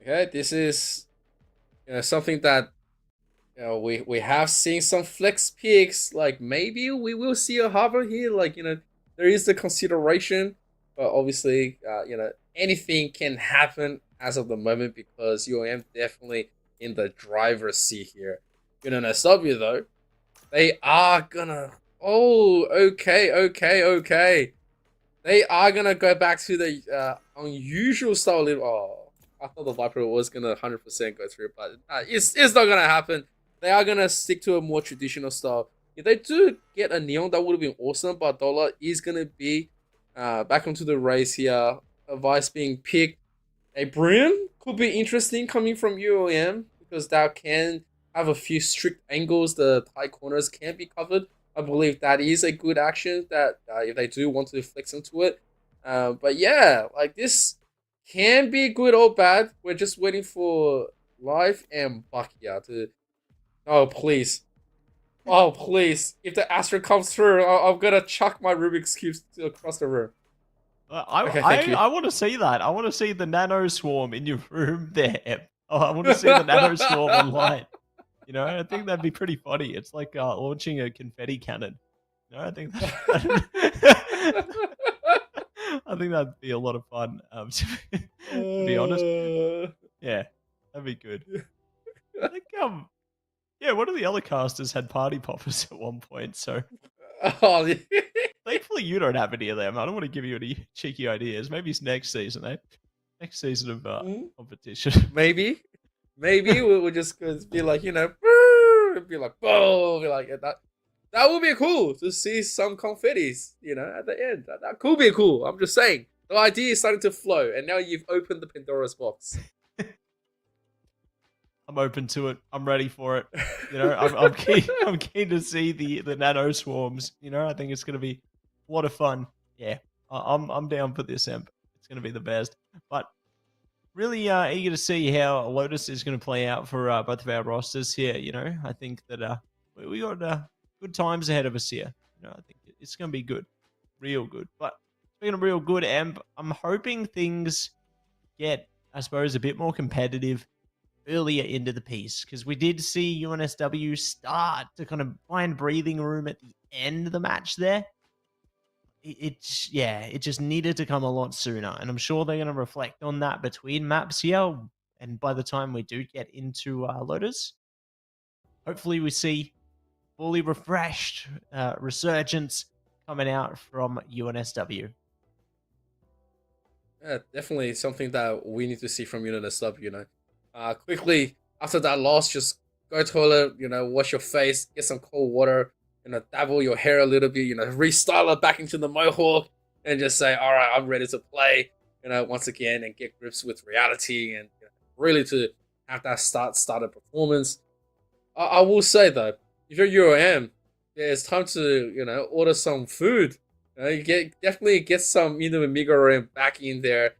Okay, this is something that we have seen some flex picks. Like maybe we will see a Harbor here. Like there is the consideration, but obviously anything can happen as of the moment because UOM definitely in the driver's seat here. UNSW though, they are gonna. Oh, okay. They are gonna go back to the unusual style. Oh, I thought the Viper was gonna 100% go through, but it's not gonna happen. They are gonna stick to a more traditional style. If they do get a Neon, that would have been awesome. But Dollar is gonna be back onto the race here. A Vice being picked. A Brim could be interesting coming from UOM because that can have a few strict angles. The tight corners can be covered. I believe that is a good action that if they do want to flex into it. But yeah, like this can be good or bad. We're just waiting for Life and Bakia to... Oh, please. Oh, please. If the Astra comes through, I'm going to chuck my Rubik's Cubes across the room. I want to see that. I want to see the nano swarm in your room there. Oh, I want to see the nano swarm online. I think that'd be pretty funny. It's like launching a confetti cannon. I think I think that'd be a lot of fun. To be honest, yeah, that'd be good. I think yeah, one of the other casters had party poppers at one point. So, thankfully you don't have any of them. I don't want to give you any cheeky ideas. Maybe it's next season, eh? Next season of competition. Maybe we'll just be like, be like, boom, be like that. That would be cool to see some confettis, at the end. That could be cool. I'm just saying. The idea is starting to flow, and now you've opened the Pandora's box. I'm open to it. I'm ready for it. I'm keen. I'm keen to see the nano swarms. I think it's going to be a lot of fun. Yeah, I'm down for this, Emp. It's going to be the best. But really eager to see how Lotus is going to play out for both of our rosters here. I think that we got good times ahead of us here. I think it's going to be good, real good. But speaking of real good, Emp, I'm hoping things get, I suppose, a bit more competitive earlier into the piece, because we did see UNSW start to kind of find breathing room at the end of the match there. It just needed to come a lot sooner, and I'm sure they're going to reflect on that between maps here, and by the time we do get into Lotus, hopefully we see fully refreshed resurgence coming out from UNSW. Yeah, definitely something that we need to see from UNSW, quickly after that loss, just go toilet, wash your face, get some cold water, dabble your hair a little bit, restyle it back into the mohawk, and just say, all right, I'm ready to play. once again and get grips with reality and really to have that started performance. I will say though, if you're UOM, yeah, it's time to order some food. You definitely get some Indomie back in there,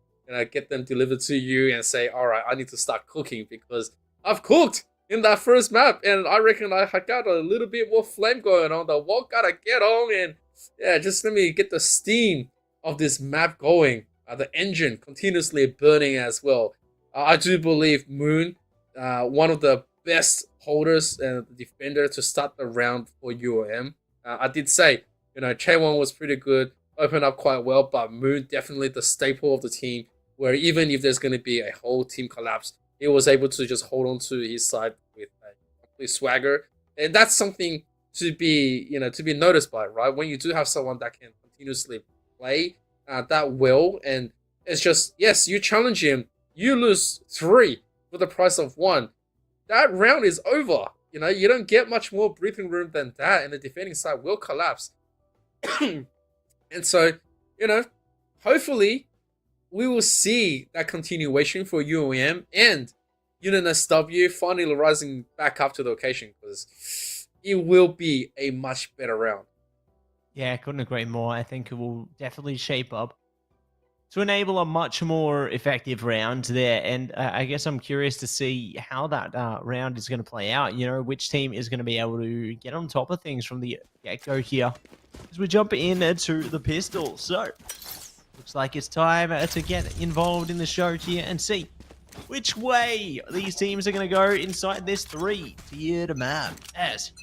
get them delivered to you and say, all right, I need to start cooking because I've cooked in that first map and I reckon I got a little bit more flame going on. The wall gotta get on and yeah, just let me get the steam of this map going. The engine continuously burning as well. I do believe Moon, one of the best holders and defender to start the round for UOM. I did say, Chaewon was pretty good, opened up quite well, but Moon definitely the staple of the team, where even if there's going to be a whole team collapse, he was able to just hold on to his side with a complete swagger. And that's something to be, to be noticed by, right? When you do have someone that can continuously play that well, and it's just, yes, you challenge him, you lose 3 for the price of 1. That round is over. You don't get much more breathing room than that, and the defending side will collapse. And so, hopefully, we will see that continuation for UOM and UNSW finally rising back up to the occasion, because it will be a much better round. Yeah, I couldn't agree more. I think it will definitely shape up to enable a much more effective round there. And I guess I'm curious to see how that round is going to play out. Which team is going to be able to get on top of things from the get-go here as we jump into the pistol. So, looks like it's time to get involved in the show here and see which way these teams are going to go inside this 3-tiered map, as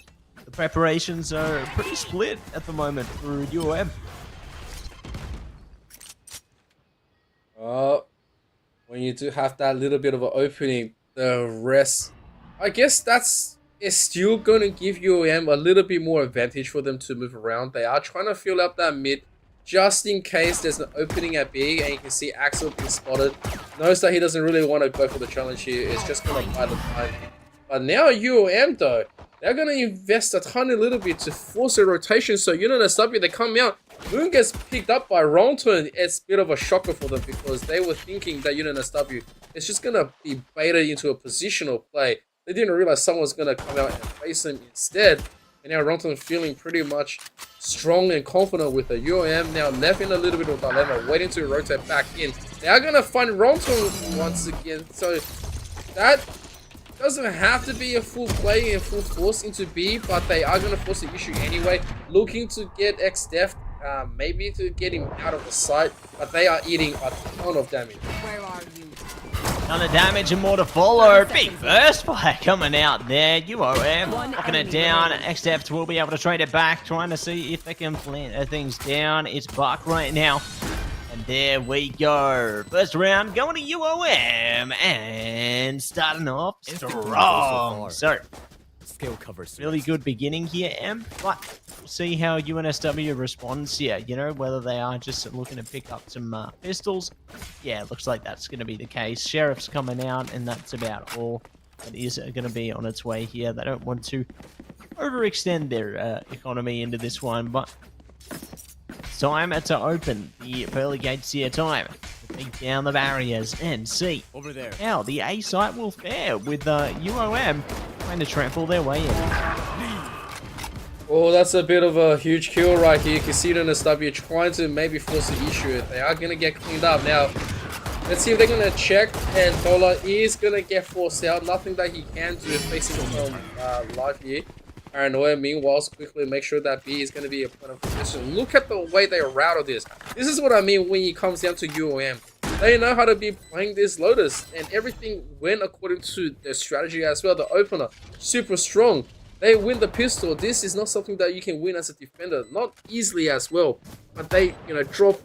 the preparations are pretty split at the moment for UOM. When you do have that little bit of an opening, the rest, I guess is still going to give UOM a little bit more advantage for them to move around. They are trying to fill up that mid just in case there's an opening at B, and you can see Axel being spotted. Knows that he doesn't really want to go for the challenge here. It's just going to buy the time. But now UOM though, they're going to invest a tiny little bit to force a rotation. So UNSW, they come out. Moon gets picked up by Ronton. It's a bit of a shocker for them because they were thinking that UNSW is just going to be baited into a positional play. They didn't realize someone was going to come out and face him instead. And now Ronton feeling pretty much strong and confident with the UOM. Now left in a little bit of dilemma, waiting to rotate back in. They are going to find Ronton once again. So that doesn't have to be a full play and full force into B, but they are going to force the issue anyway. Looking to get X-Def, maybe to get him out of the sight, but they are eating a ton of damage. Where are you? Ton of damage and more to follow. Big burst fire coming out there. UOM knocking it down. X-Def will be able to trade it back, trying to see if they can plant things down. It's Buck right now. And there we go. First round going to UOM and starting off strong. So, skill covers really good beginning here, Em. But we'll see how UNSW responds here. Whether they are just looking to pick up some pistols. Yeah, looks like that's going to be the case. Sheriff's coming out, and that's about all that is going to be on its way here. They don't want to overextend their economy into this one, but time to open the pearly gates here. Time to take down the barriers and see over there how the A site will fare with UOM trying to trample their way in. Oh, that's a bit of a huge kill right here. You can see UNSW trying to maybe force the issue. They are going to get cleaned up. Now, let's see if they're going to check, and Dollar is going to get forced out. Nothing that he can do facing him live here. Paranoia, meanwhile, quickly make sure that B is going to be a point of position. Look at the way they routed this. This is what I mean when it comes down to UOM. They know how to be playing this Lotus, and everything went according to their strategy as well. The opener, super strong. They win the pistol. This is not something that you can win as a defender. Not easily as well. But they, drop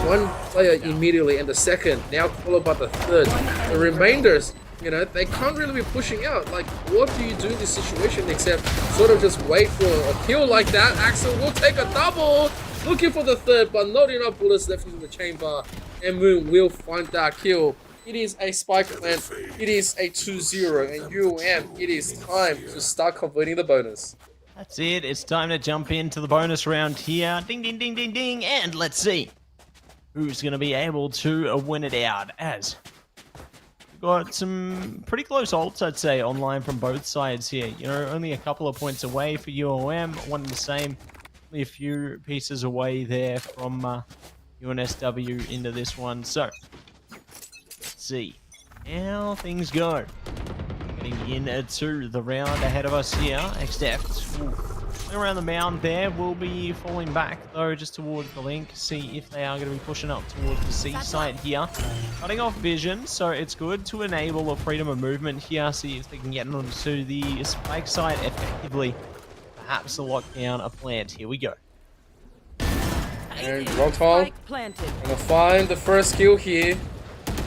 one player immediately, and the second, now followed by the third. The remainders, they can't really be pushing out. Like, what do you do in this situation except sort of just wait for a kill like that? Axel will take a double, looking for the third, but not enough bullets left in the chamber, and Moon will find that kill. It is a spike plant, it is a 2-0, and UOM, it is time to start converting the bonus. That's it, it's time to jump into the bonus round here. Ding, ding, ding, ding, ding, and let's see who's going to be able to win it out, as we've got some pretty close ults, I'd say, online from both sides here. You know, only a couple of points away for UOM, one and the same. Only a few pieces away there from UNSW into this one. So, let's see how things go. Getting into the round ahead of us here. XDF around the mound there. Will be falling back though, just towards the link. See if they are going to be pushing up towards the C side here. Cutting off vision, so it's good to enable a freedom of movement here. See if they can get onto the spike side effectively. Perhaps to lock down a plant. Here we go. And Rotom gonna find the first kill here.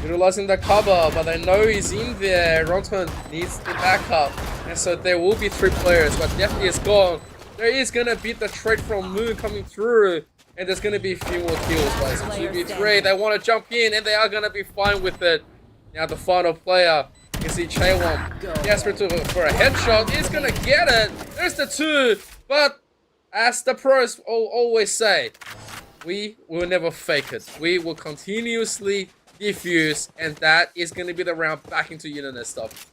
Utilizing the cover, but they know he's in there. Rotom needs the backup. And so there will be 3 players, but definitely is gone. There is gonna be the trade from Moon coming through. And there's gonna be a few more kills, but it's 2v3. They want to jump in, and they are gonna be fine with it. Now the final player, you see Chaewon desperate for a headshot. He's gonna get it. There's the 2. But as the pros always say, we will never fake it. We will continuously defuse, and that is going to be the round back into unit stuff.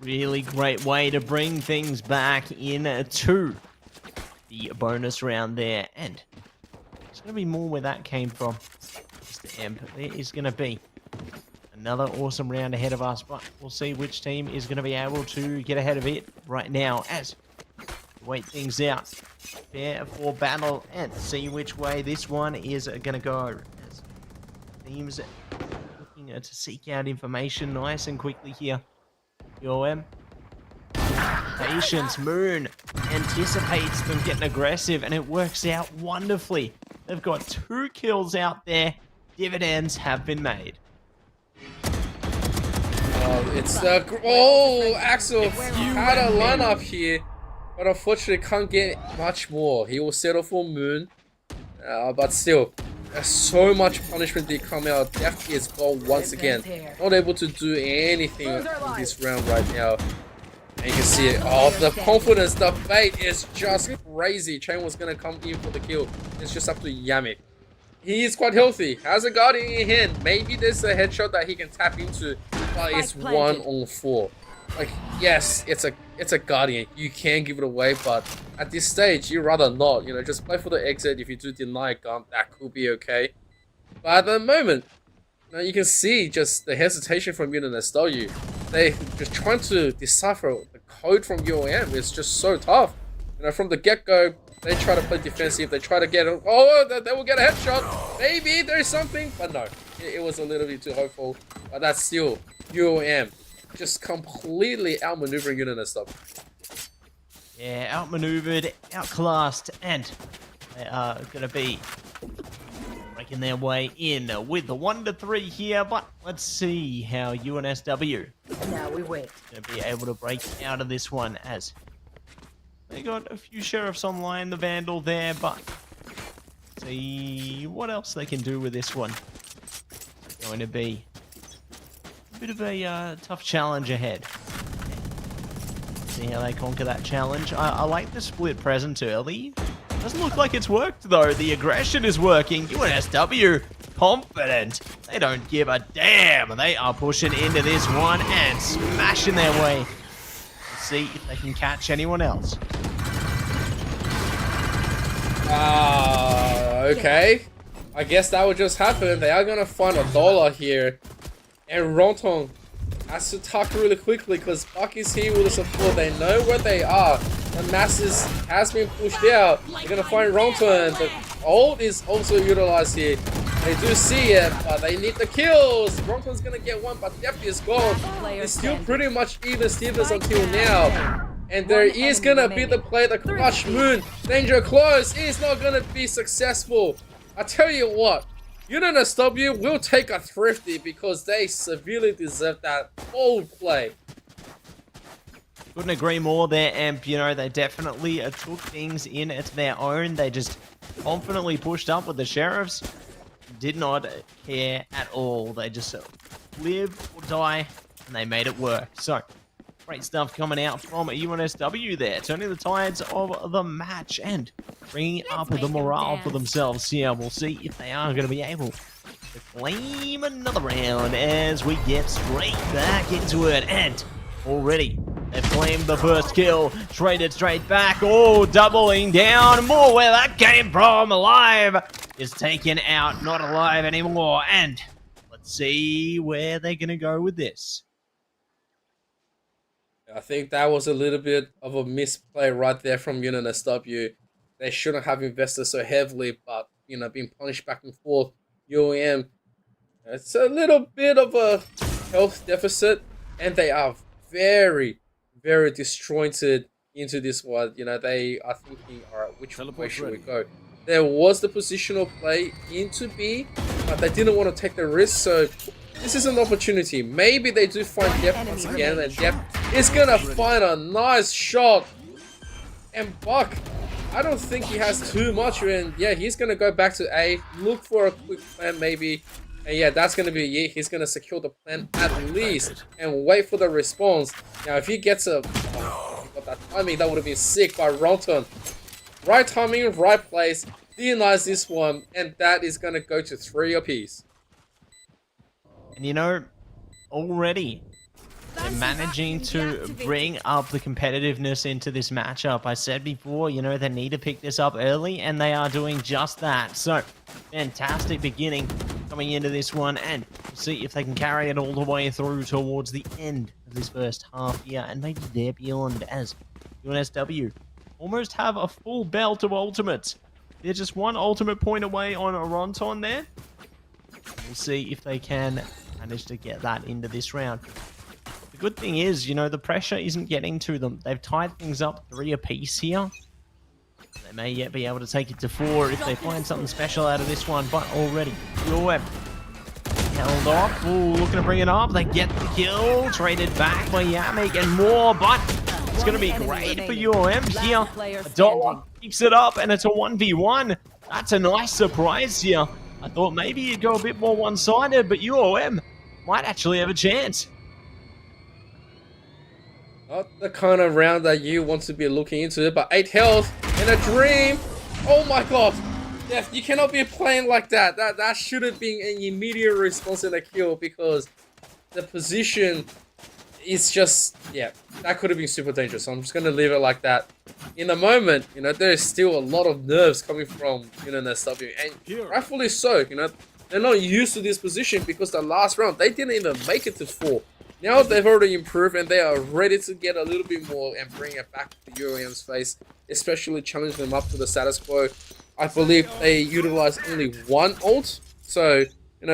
Really great way to bring things back into the bonus round there, and there's going to be more where that came from. Mr. Emp, there is going to be another awesome round ahead of us, but we'll see which team is going to be able to get ahead of it right now as we wait things out. Prepare for battle and see which way this one is going to go. As teams looking to seek out information nice and quickly here. UOM. Patience. Moon anticipates them getting aggressive, and it works out wonderfully. They've got 2 kills out there. Dividends have been made. It's the Axel had a lineup here, but unfortunately can't get much more. He will settle for Moon, but still, there's so much punishment they come out. Death is gone once again. Not able to do anything in this round right now. And you can see it. Oh, the confidence, the bait is just crazy. Chain was gonna come in for the kill. It's just up to Yami. He is quite healthy. Has a Guardian in hand. Maybe there's a headshot that he can tap into, but it's 1-on-4. Like, yes, it's a Guardian. You can give it away, but at this stage, you'd rather not. You know, just play for the exit. If you do deny a gun, that could be okay. But at the moment, now you can see just the hesitation from UNSW. They just trying to decipher the code from UOM. It's just so tough. You know, from the get-go, they try to play defensive. They try to get it. Oh, they will get a headshot. Maybe there's something, but no, it was a little bit too hopeful. But that's still UOM. Just completely outmaneuvering UNSW. Yeah, outmaneuvered, outclassed, and they are going to be making their way in with the 1-3 here. But let's see how UNSW now we wait. going to be able to break out of this one, as they got a few sheriffs online, the Vandal there, but see what else they can do with this one. It's going to be a bit of a tough challenge ahead. See how they conquer that challenge. I like the split presence early. Doesn't look like it's worked though. The aggression is working. UNSW confident. They don't give a damn. They are pushing into this one and smashing their way. Let's see if they can catch anyone else. Okay. I guess that would just happen. They are gonna find a dollar here. And Rotom has to tuck really quickly because Buck is here with the support. They know where they are. The masses has been pushed out. They're gonna find Rotom. The ult is also utilized here. They do see it, but they need the kills. Rotom's gonna get one, but Death is gone. It's still pretty much even Stevens until now. And there is gonna be the play, the clutch Moon. Danger close. It's not gonna be successful. I tell you what, UNSW will take a thrifty because they severely deserve that bold play. Couldn't agree more there, Amp. You know, they definitely took things in at their own. They just confidently pushed up with the sheriffs. Did not care at all. They just live or die, and they made it work. So, Great stuff coming out from UNSW there, turning the tides of the match and bringing up the morale for themselves here. We'll see if they are going to be able to claim another round as we get straight back into it. And already they've claimed the first kill, traded straight back. Oh, doubling down. More where that came from. Alive is taken out, not alive anymore. And let's see where they're going to go with this. I think that was a little bit of a misplay right there from UNSW. They shouldn't have invested so heavily, but, being punished back and forth. UAM, it's a little bit of a health deficit, and they are very, very disjointed into this one. They are thinking, all right, which way should we go? There was the positional play into B, but they didn't want to take the risk, so this is an opportunity. Maybe they do find Def once again, and Def is going to find a nice shot. And Buck, I don't think he has too much, and yeah, he's going to go back to A, look for a quick plan maybe, and yeah, that's going to be it. He's going to secure the plan at least, and wait for the response. Now, if he gets got that timing, that would have been sick by Ronton. Right timing, right place, denies this one, and that is going to go to 3 apiece. And already they're managing to bring up the competitiveness into this matchup. I said before, they need to pick this up early, and they are doing just that. So, fantastic beginning coming into this one, and we'll see if they can carry it all the way through towards the end of this first half here, and maybe there beyond, as UNSW almost have a full belt of ultimates. They're just one ultimate point away on a Ronton there. We'll see if they can manage to get that into this round. The good thing is, the pressure isn't getting to them. They've tied things up 3 apiece here. They may yet be able to take it to 4 if they find something special out of this one, but already, UOM held off. Ooh, looking to bring it up. They get the kill. Traded back by Yamik and more, but it's going to be great for UOM here. Dollar keeps it up, and it's a 1v1. That's a nice surprise here. I thought maybe you'd go a bit more one-sided, but UOM might actually have a chance. Not the kind of round that you want to be looking into, but 8 health and a dream. Oh my god. Def, you cannot be playing like that. That should have been an immediate response and a kill, because the position is just, yeah, that could have been super dangerous. So I'm just going to leave it like that. In the moment, there is still a lot of nerves coming from UNSW, and rightfully so. They're not used to this position, because the last round they didn't even make it to 4. Now they've already improved, and they are ready to get a little bit more and bring it back to UAM's face, especially challenge them up to the status quo. I believe they utilize only 1 ult, so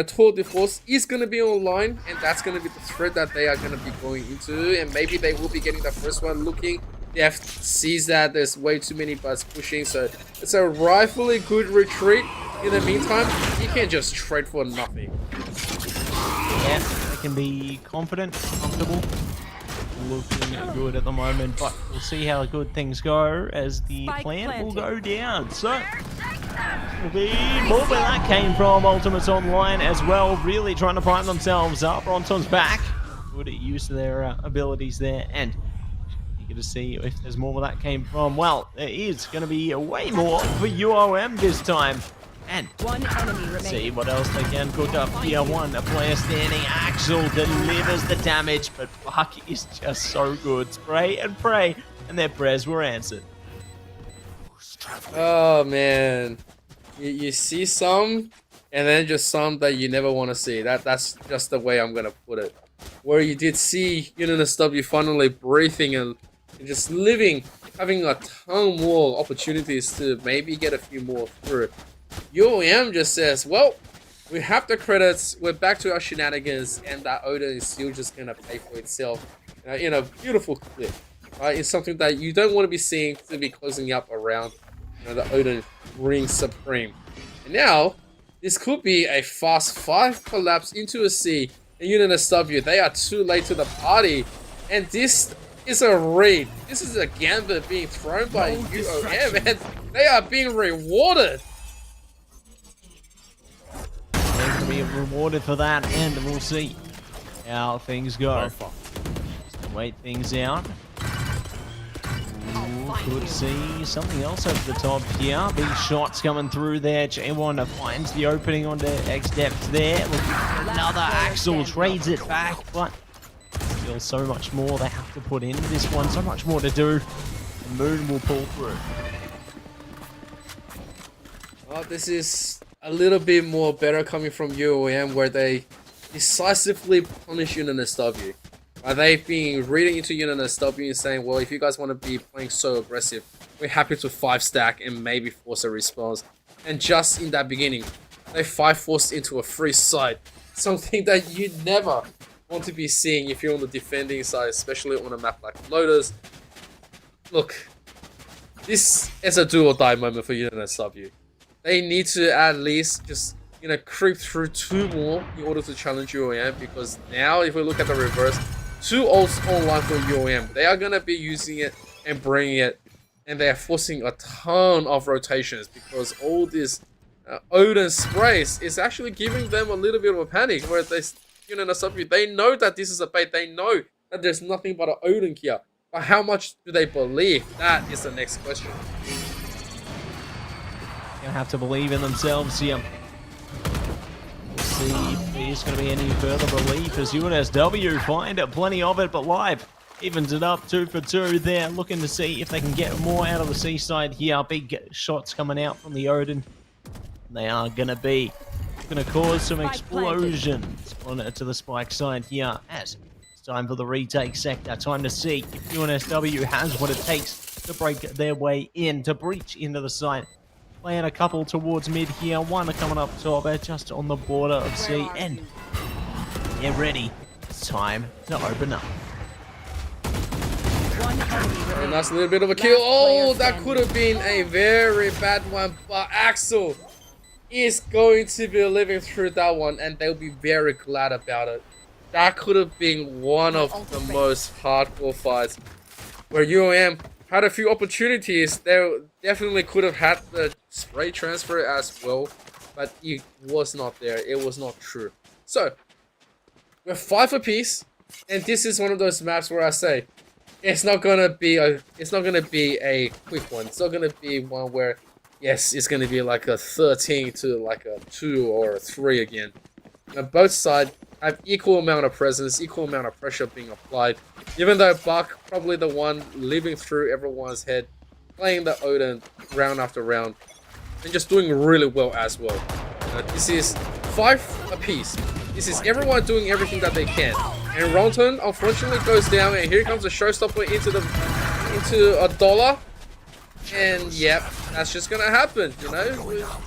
Tour de Force is going to be online, and that's going to be the threat that they are going to be going into, and maybe they will be getting the first one looking. Def sees that there's way too many buds pushing, so it's a rightfully good retreat. In the meantime, you can't just trade for nothing. Yeah, they can be confident, comfortable, looking good at the moment, but we'll see how good things go as the plant will go down. So, will be more where that came from. Ultimates online as well, really trying to prime themselves up. Ronton's back, good at use of their abilities there, and to see if there's more where that came from. Well, there is going to be way more for UOM this time. And one enemy remaining. See what else they can cook up here. One, a player standing. Axel delivers the damage, but Buck is just so good. Spray and pray, and their prayers were answered. Oh, man. You see some, and then just some that you never want to see. That's just the way I'm going to put it. Where you did see UNSW finally breathing and just living, having a ton more opportunities to maybe get a few more through. UOM just says, well, we have the credits, we're back to our shenanigans, and that Odin is still just going to pay for itself in a beautiful clip. It's something that you don't want to be seeing to be closing up around the Odin Ring Supreme. And now, this could be a fast 5 collapse into a C. And UNSW, they are too late to the party, and this is a raid. This is a gambit being thrown by UOM, and they are being rewarded. They're going to be rewarded for that, and we'll see how things go. Just wait things out. Ooh, could see something else over the top here. Big shots coming through there. J1 finds the opening onto X depth there. Looking for another. Axel trades it back, but still so much more they have to put into this one. So much more to do. And Moon will pull through. Well, this is a little bit more better coming from UOM, where they decisively punish UNSW. They've been reading into UNSW and saying, well, if you guys want to be playing so aggressive, we're happy to 5-stack and maybe force a response. And just in that beginning, they 5-forced into a free side. Something that you never want to be seeing if you're on the defending side, especially on a map like Lotus. Look, this is a do or die moment for UNSW. They need to at least just, creep through 2 more in order to challenge UOM, because now if we look at the reverse, 2 ults online for UOM. They are going to be using it and bringing it, and they are forcing a ton of rotations, because all this Odin sprays is actually giving them a little bit of a panic, where they, they know that this is a bait, they know that there's nothing but an Odin here, but how much do they believe? That is the next question. Gonna have to believe in themselves here. We'll see if there's going to be any further relief as UNSW find plenty of it, but Live evens it up 2 for 2 there, looking to see if they can get more out of the seaside here. Big shots coming out from the Odin. They are going to cause some explosions onto the spike side here, as it's time for the retake sector. Time to see if UNSW has what it takes to break their way in, to breach into the site. Playing a couple towards mid here, one coming up top, just on the border of C, and get ready. It's time to open up. And that's a little bit of a kill. Oh, that could have been a very bad one, but Axel is going to be living through that one, and they'll be very glad about it. That could have been one of the most hardcore fights, where UOM had a few opportunities. They definitely could have had the spray transfer as well, but it was not there. It was not true. So we're 5 apiece, and this is one of those maps where I say it's not gonna be a quick one. It's not gonna be one where, yes, it's gonna be like a 13 to like a 2 or a 3 again. Now, both sides have equal amount of presence, equal amount of pressure being applied. Even though Buck, probably the one living through everyone's head, playing the Odin round after round, and just doing really well as well. This is 5 apiece. This is everyone doing everything that they can. And Ronton unfortunately goes down, and here comes a showstopper into a dollar. And yep, that's just gonna happen,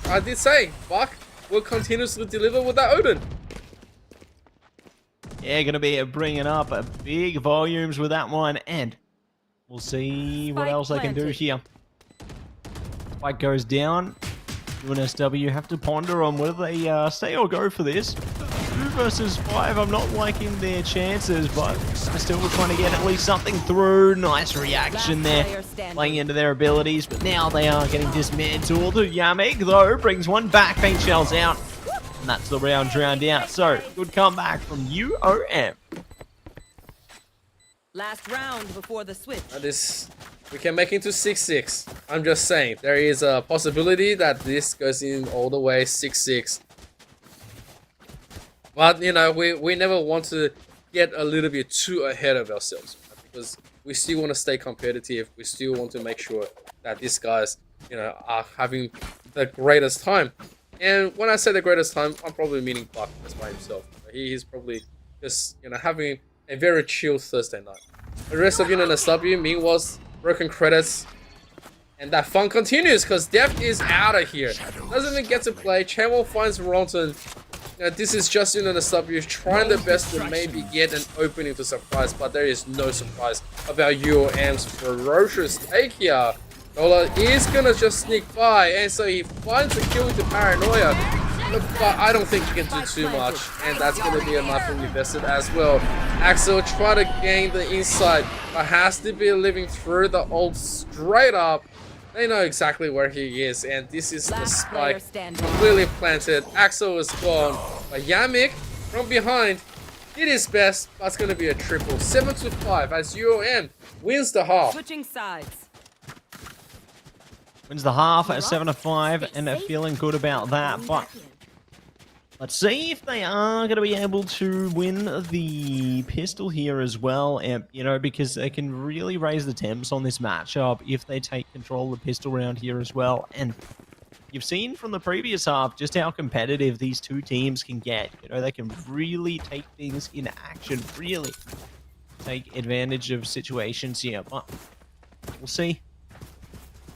I did say, Buck will continuously deliver with that Odin. Yeah, going to be bringing up big volumes with that one, and we'll see what else they can do here. Spike goes down. UNSW have to ponder on whether they stay or go for this. 2 versus 5, I'm not liking their chances, but they're still trying to get at least something through. Nice reaction there, playing into their abilities, but now they are getting dismantled. Yamik, though, brings one back, paint shells out. And that's the round drowned out. So, good comeback from UOM. Last round before the switch. We can make it to 6-6. I'm just saying, there is a possibility that this goes in all the way 6-6. But, we never want to get a little bit too ahead of ourselves, because we still want to stay competitive. We still want to make sure that these guys, are having the greatest time. And when I say the greatest time, I'm probably meaning Buck just by himself. He's probably just, having a very chill Thursday night. The rest of UNSW, meanwhile, broken credits. And that fun continues, because Deft is out of here. Doesn't even get to play. Chanwell finds Ronton. This is just UNSW trying their best to maybe get an opening to surprise, but there is no surprise about UOM's ferocious take here. Dola is gonna just sneak by, and so he finds the kill into Paranoia, but I don't think he can do too much, and that's gonna be enough for invested as well. Axel try to gain the inside, but has to be living through the ult straight up. They know exactly where he is, and this is the spike completely planted. Axel is gone, but Yamik from behind did his best, but it's going to be a triple. 7-5 as UOM wins the half. Switching sides. Wins the half at 7-5, and they're feeling good about that. But let's see if they are going to be able to win the pistol here as well, and, you know, because they can really raise the temps on this matchup if they take control of the pistol round here as well. And you've seen from the previous half just how competitive these two teams can get. You know, they can really take things in action, really take advantage of situations here. But we'll see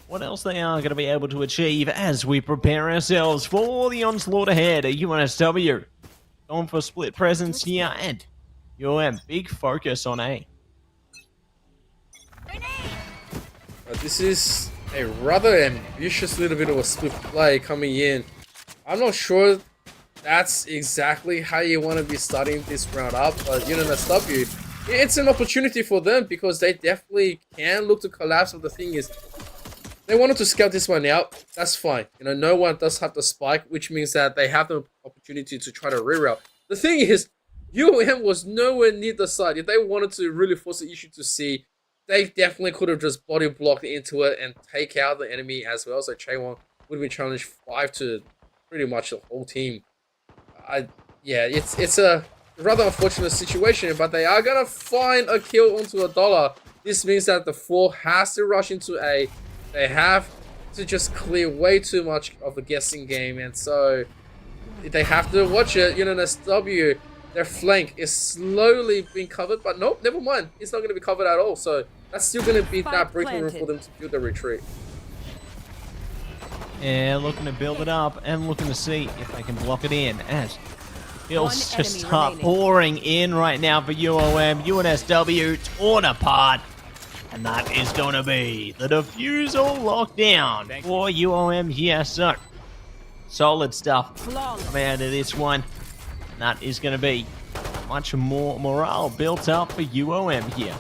what else they are going to be able to achieve as we prepare ourselves for the onslaught ahead. A UNSW going for split presence here, and UOM, big focus on A. This is a rather ambitious little bit of a split play coming in. I'm not sure that's exactly how you want to be starting this round up, but UNSW, it's an opportunity for them because they definitely can look to collapse. But the thing is, they wanted to scout this one out. That's fine. You know, no one does have the spike, which means that they have the opportunity to try to reroute. The thing is, UOM was nowhere near the side. If they wanted to really force the issue to C, they definitely could have just body blocked into it and take out the enemy as well. So Chaewon would have been challenged 5 to pretty much the whole team. Yeah, it's a rather unfortunate situation, but they are gonna find a kill onto a dollar. This means that the 4 has to rush into A. They have to just clear way too much of a guessing game, and so they have to watch it. UNSW, their flank is slowly being covered, but nope, never mind. It's not going to be covered at all, so that's still going to be that breaking room for them to do the retreat. Yeah, looking to build it up and looking to see if they can block it in as kills just start pouring in right now for UOM. UNSW torn apart. And that is going to be the defusal lockdown for UOM here. So, solid stuff coming out of this one. And that is going to be much more morale built up for UOM here.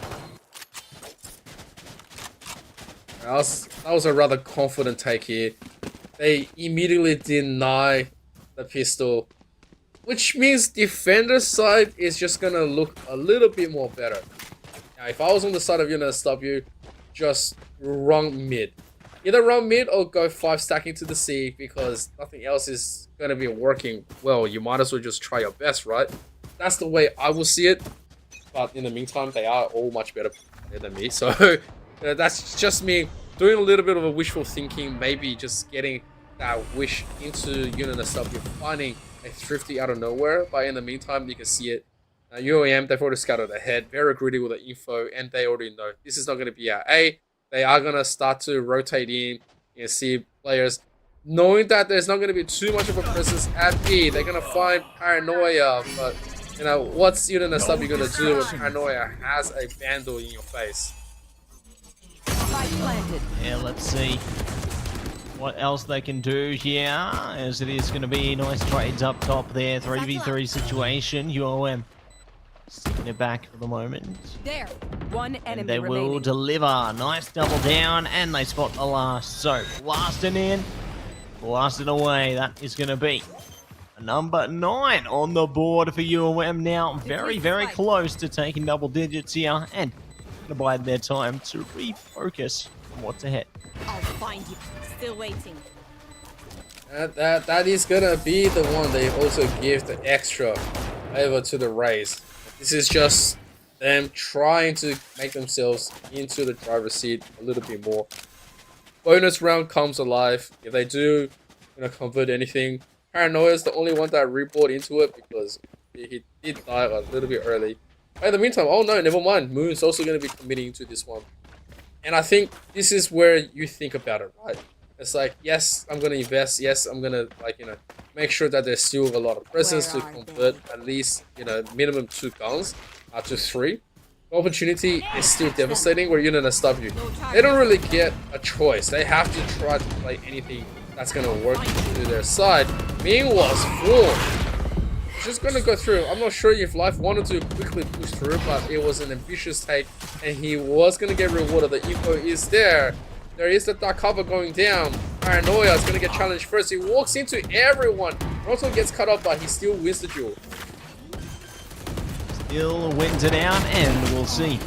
That was a rather confident take here. They immediately deny the pistol, which means defender's side is just going to look a little bit more better. Now, if I was on the side of UNSW, just run mid. Either run mid or go 5 stacking to the C, because nothing else is going to be working well. You might as well just try your best, right? That's the way I will see it. But in the meantime, they are all much better than me. So that's just me doing a little bit of a wishful thinking, maybe just getting that wish into UNSW, finding a thrifty out of nowhere. But in the meantime, you can see it. UOM, they've already scouted ahead, very greedy with the info, and they already know this is not going to be our A. They are going to start to rotate in and see players, knowing that there's not going to be too much of a presence at B. They're going to find Paranoia, but you know, what's UNSW going to do when Paranoia has a vandal in your face? Yeah, let's see what else they can do here, as it is going to be nice trades up top there. 3v3 situation. UOM sticking it back for the moment. There, one enemy and they remaining. will deliver. Nice double down, and they spot the last. So, blasting in, blasting away. That is going to be a number 9 on the board for UOM now. Very, very close to taking double digits here, and going to bide their time to refocus on what's ahead. I'll find you. Still waiting. That is gonna be the one they also give the extra over to the Rays. This is just them trying to make themselves into the driver's seat a little bit more. Bonus round comes alive. If they do, convert anything. Paranoia is the only one that rebought into it because he did die a little bit early. But in the meantime, oh no, never mind. Moon's also going to be committing to this one. And I think this is where you think about it, right? It's like, yes, I'm going to invest. Yes, I'm going to, make sure that there's still a lot of presence to convert at least, minimum 2 guns to 3. The opportunity is still devastating where UNSW, they don't really get a choice. They have to try to play anything that's going to work to their side. Meanwhile, Full just going to go through. I'm not sure if Life wanted to quickly push through, but it was an ambitious take, and he was going to get rewarded. The info is there. There is the dark cover going down. Paranoia is going to get challenged first. He walks into everyone. Roto gets cut off, but he still wins the duel. still wins it out, and we'll see.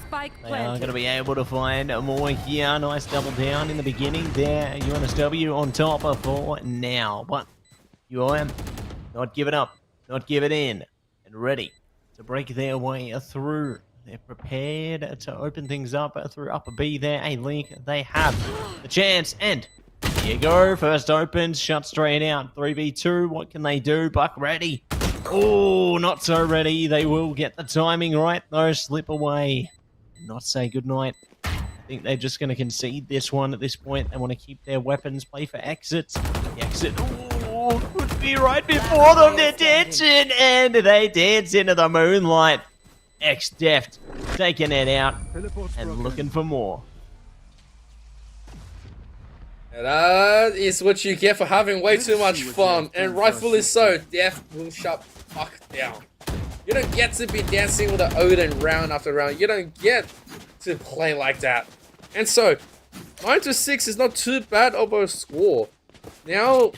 Spike They are going planted. to be able to find more here. Nice double down in the beginning there. UNSW on top for now. But UOM not giving up, not giving in, and ready to break their way through. They're prepared to open things up through upper B there. A Link, they have the chance. And here you go. First opens, shut straight out. 3v2. What can they do? Buck ready. Oh, not so ready. They will get the timing right, though. Slip away. Not say goodnight. I think they're just going to concede this one at this point. They want to keep their weapons, play for exits. The exit, ooh, could be right before them. They're dancing, and they dance into the moonlight. X-Deft taking it out and looking for more. And that is what you get for having way too much fun, and rightfully so. Deft will shut fuck down. You don't get to be dancing with an Odin round after round. You don't get to play like that. And so, 9-6 is not too bad of a score. Now,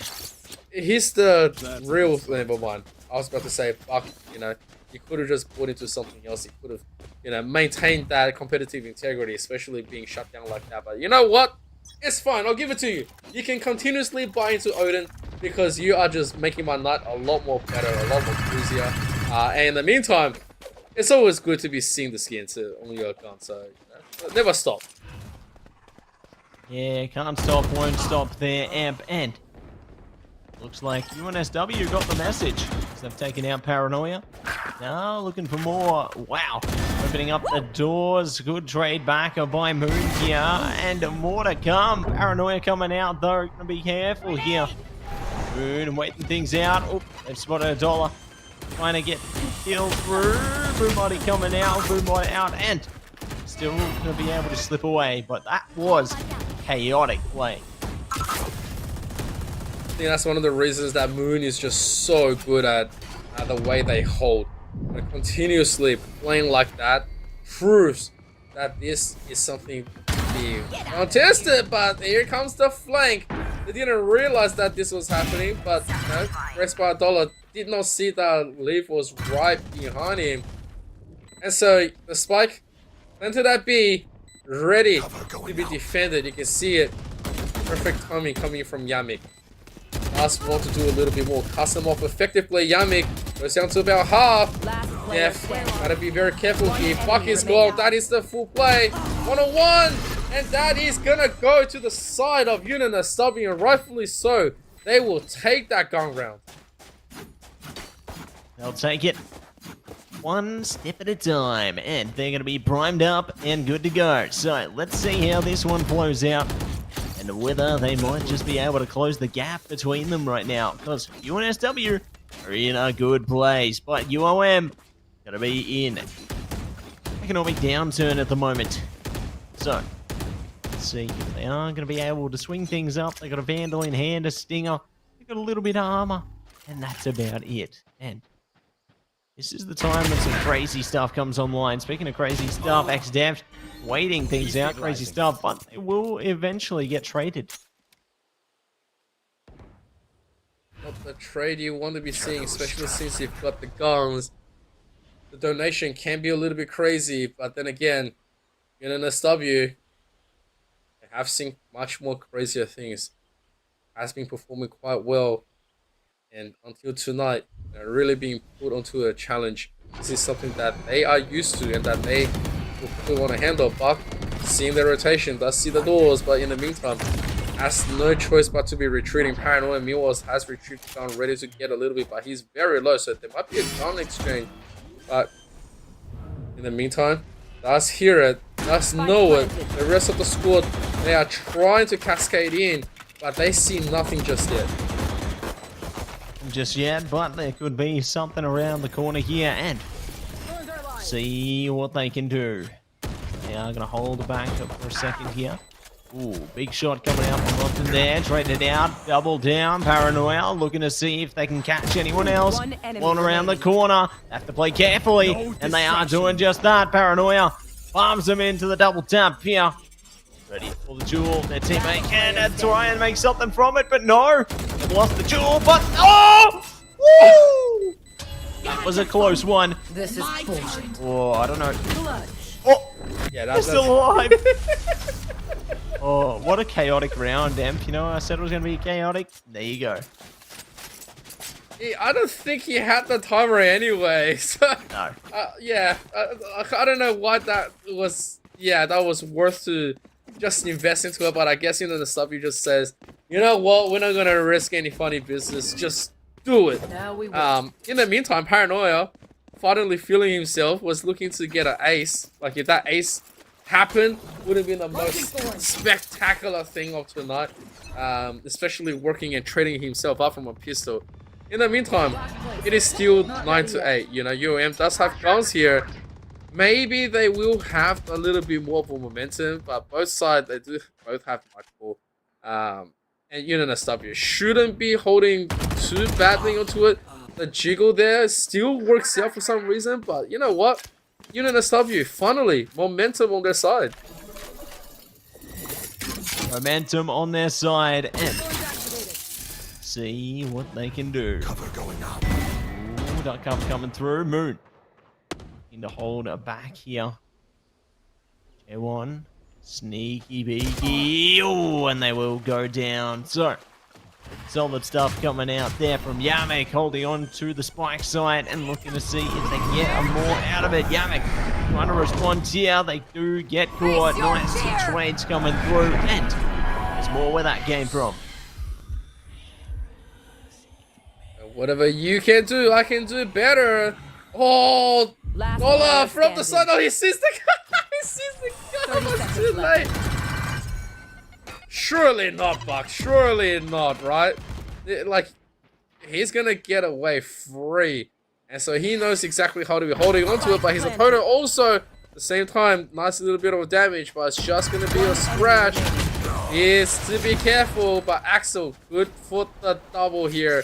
here's the real number one. I was about to say, fuck, you know, you could have just put into something else. You could have, you know, maintained that competitive integrity, especially being shut down like that. But you know what? It's fine. I'll give it to you. You can continuously buy into Odin because you are just making my night a lot more better, a lot more cruisier. And in the meantime, it's always good to be seeing the skins on your account. So you know, never stop. Yeah, can't stop, won't stop there, Amp, and looks like UNSW got the message. So they've taken out Paranoia. Now looking for more. Wow. Opening up the doors. Good trade back by Moon here. And more to come. Paranoia coming out though. Gonna be careful here. Moon waiting things out. Oh, they've spotted $1. Trying to get killed through. Boombody coming out. Boombody out. And still gonna be able to slip away. But that was chaotic play. I think that's one of the reasons that Moon is just so good at the way they hold. And continuously playing like that proves that this is something to be contested. But here comes the flank. They didn't realize that this was happening, but you know, Rest by $1 did not see that Leaf was right behind him. And so the spike planted that B, ready to be defended. You can see it. Perfect timing coming from Yamik. Last one to do a little bit more custom off effectively. Yamik goes down to about half. Yeah, gotta be very careful here. Buck is gone. That is the full play. 1-on-1. And that is gonna go to the side of UNSW, and rightfully so. They will take that gun round. They'll take it one step at a time, and they're going to be primed up and good to go. So let's see how this one flows out, and whether they might just be able to close the gap between them right now, because UNSW are in a good place, but UOM going to be in economic downturn at the moment. So let's see if they are going to be able to swing things up. They got a Vandal in hand, a Stinger, they got a little bit of armor, and that's about it. And this is the time when some crazy stuff comes online. Speaking of crazy stuff, X-Dev waiting things out, crazy stuff, but they will eventually get traded. Not the trade you want to be seeing, especially since you've got the guns. The donation can be a little bit crazy, but then again, in NSW, I have seen much more crazier things. Has been performing quite well, and until tonight, they're really being put onto a challenge. This is something that they are used to and that they will probably want to handle. Buck, seeing their rotation, does see the doors, but in the meantime, has no choice but to be retreating. Paranoia Meanwhile has retreated down, ready to get a little bit, but he's very low, so there might be a gun exchange. But in the meantime, does hear it, does know it. The rest of the squad, they are trying to cascade in, but they see nothing just yet. Just yet, but there could be something around the corner here, and see what they can do. They are going to hold back up for a second here. Ooh, big shot coming out from Lofton there, trading it out, double down, Paranoia, looking to see if they can catch anyone else. One around the corner, have to play carefully, and they are doing just that. Paranoia farms them into the double tap here. Ready for the duel. Their teammate can try and make something from it, but no. They've lost the duel, but oh! Woo! That was a close one. This is bullshit. Oh, I don't know. Clutch. Oh, Yeah, they're that's still alive. Oh, what a chaotic round, Emp. You know, I said it was going to be chaotic. There you go. I don't think he had the timer anyway. So, No. yeah, I don't know why that was. Yeah, that was worth to just invest into it. But I guess the stuff he just says, you know what? We're not gonna risk any funny business. Just do it. Now we will. In the meantime, Paranoia, finally feeling himself, was looking to get an ace. Like if that ace happened, would have been the most spectacular thing of tonight. Especially working and trading himself up from a pistol. In the meantime, it is still 9-8. You know, UOM does have guns here. Maybe they will have a little bit more of a momentum, but both sides, they do both have much more. And UNSW shouldn't be holding too badly onto it. The jiggle there still works out for some reason, but you know what? UNSW, finally, momentum on their side. Momentum on their side, and see what they can do. Cover going up. Ooh, duck up coming through. Moon. Need to hold her back here. K1. Sneaky beaky. Oh, and they will go down. So, solid stuff coming out there from Yamek, holding on to the spike side and looking to see if they can get more out of it. Yamek trying to respond here. They do get caught. Nice trades coming through, and there's more where that came from. Whatever you can do, I can do better. Oh, Last Nola player from the side. standing. Oh, he sees the guy. He sees the guy. 30 It's seconds too late. left. Surely not, Buck. Surely not, right? Like, he's gonna get away free. And so he knows exactly how to be holding onto it, but his opponent also, at the same time, nice little bit of damage, but it's just gonna be a scratch. He is to be careful, but Axel, good for the double here.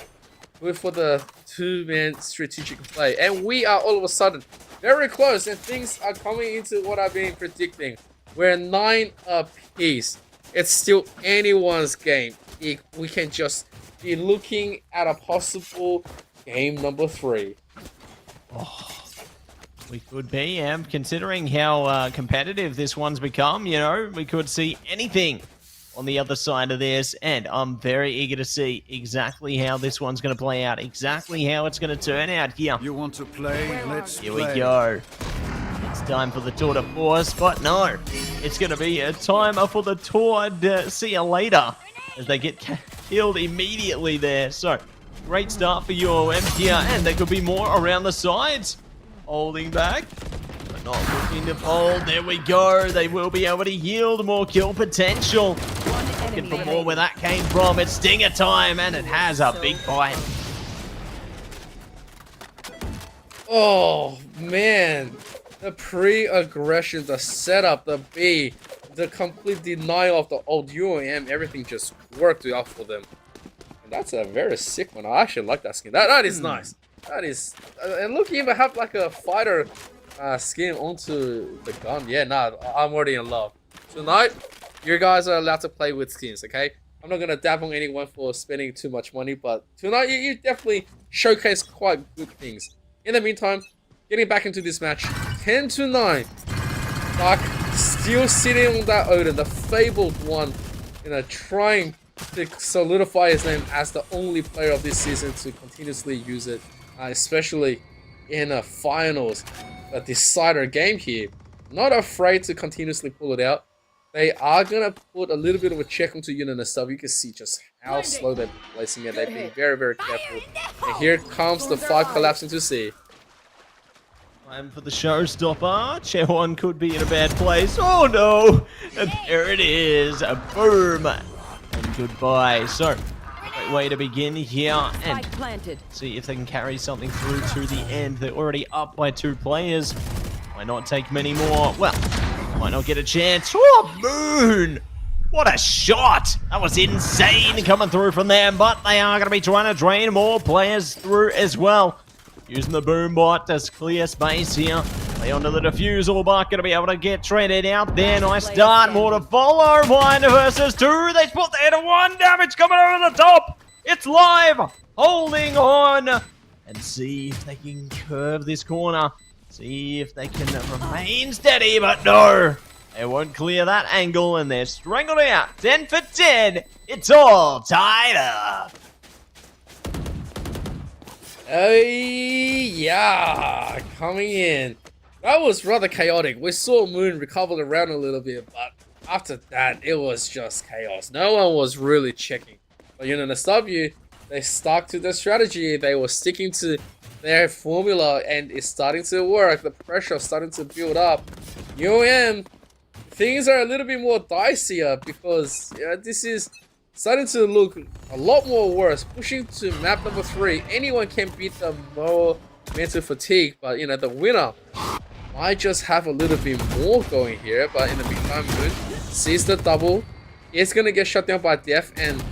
Good for the two-man strategic play. And we are all of a sudden very close, and things are coming into what I've been predicting. We're 9 apiece. It's still anyone's game. We can just be looking at a possible game number 3. Oh, we could be, considering how competitive this one's become, you know, we could see anything on the other side of this, and I'm very eager to see exactly how this one's going to play out, exactly how it's going to turn out here. You want to play? Let's Here play. we go. It's time for the tour de force, but no, it's going to be a timer for the tour de see you later, as they get killed immediately there. So, great start for UOM here, and there could be more around the sides. Holding back, but not looking to fold. There we go. They will be able to yield more kill potential. Looking for more where that came from. It's Stinger time, and it has a big bite. Oh, man. The pre-aggression, the setup, the B, the complete denial of the old UOM, everything just worked out for them. And that's a very sick one. I actually like that skin. That is nice. That is... and look, you even have like a fighter skin onto the gun. Yeah, nah, I'm already in love. Tonight, you guys are allowed to play with skins, okay? I'm not going to dab on anyone for spending too much money, but tonight you definitely showcase quite good things. In the meantime, getting back into this match, 10-9. Dark still sitting on that Odin, the fabled one, you know, trying to solidify his name as the only player of this season to continuously use it, especially in a finals, a decider game here. Not afraid to continuously pull it out. They are going to put a little bit of a check onto Yunan and stuff. You can see just how slow they're placing it. They've been very, very careful. And here comes the 5 collapsing to C. Time for the showstopper. Chewon could be in a bad place. Oh no! And there it is. A boom. And goodbye. So, great way to begin here. And Spike planted. see if they can carry something through to the end. They're already up by 2 players. Might not take many more. Well, might not get a chance. Oh, Moon! What a shot! That was insane coming through from them, but they are going to be trying to drain more players through as well. Using the boom bot to clear space here. Play onto the defusal, but going to be able to get traded out there. Nice start. More to follow. 1 versus 2. They split there to 1. Damage coming over the top. It's live. Holding on. and see if they can curve this corner. See if they can remain steady, but no! They won't clear that angle, and they're strangled out. 10 for 10. It's all tied up. Hey, yeah, coming in. That was rather chaotic. We saw Moon recover around a little bit, but after that, it was just chaos. No one was really checking. But you know, the W, they stuck to their strategy. They were sticking to their formula, and it's starting to work. The pressure starting to build up. UM, things are a little bit more dicier because this is starting to look a lot more worse. Pushing to map number 3. Anyone can beat the more mental fatigue, but you know, the winner might just have a little bit more going here. But in the meantime, Moon sees the double. It's gonna get shut down by Def, and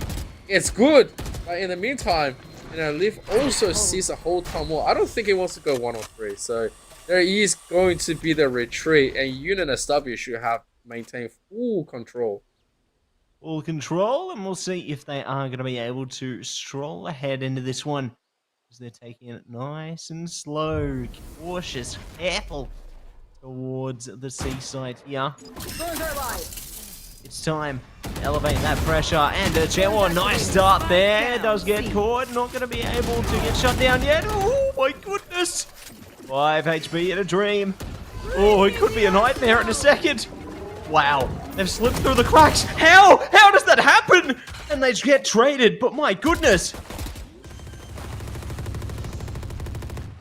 it's good. But in the meantime, you know, Liv also sees a whole ton more. I don't think he wants to go 1-on-3, so there is going to be the retreat, and Unit SW should have maintained full control. Full control, and we'll see if they are going to be able to stroll ahead into this one. Because they're taking it nice and slow, cautious, careful towards the seaside here. It's time to elevate that pressure, and Chewa, nice start there. Does get caught, not going to be able to get shut down yet. Oh my goodness! 5 HP in a dream. Oh, it could be a nightmare in a second. Wow, they've slipped through the cracks. How? How does that happen? And they get traded, but my goodness.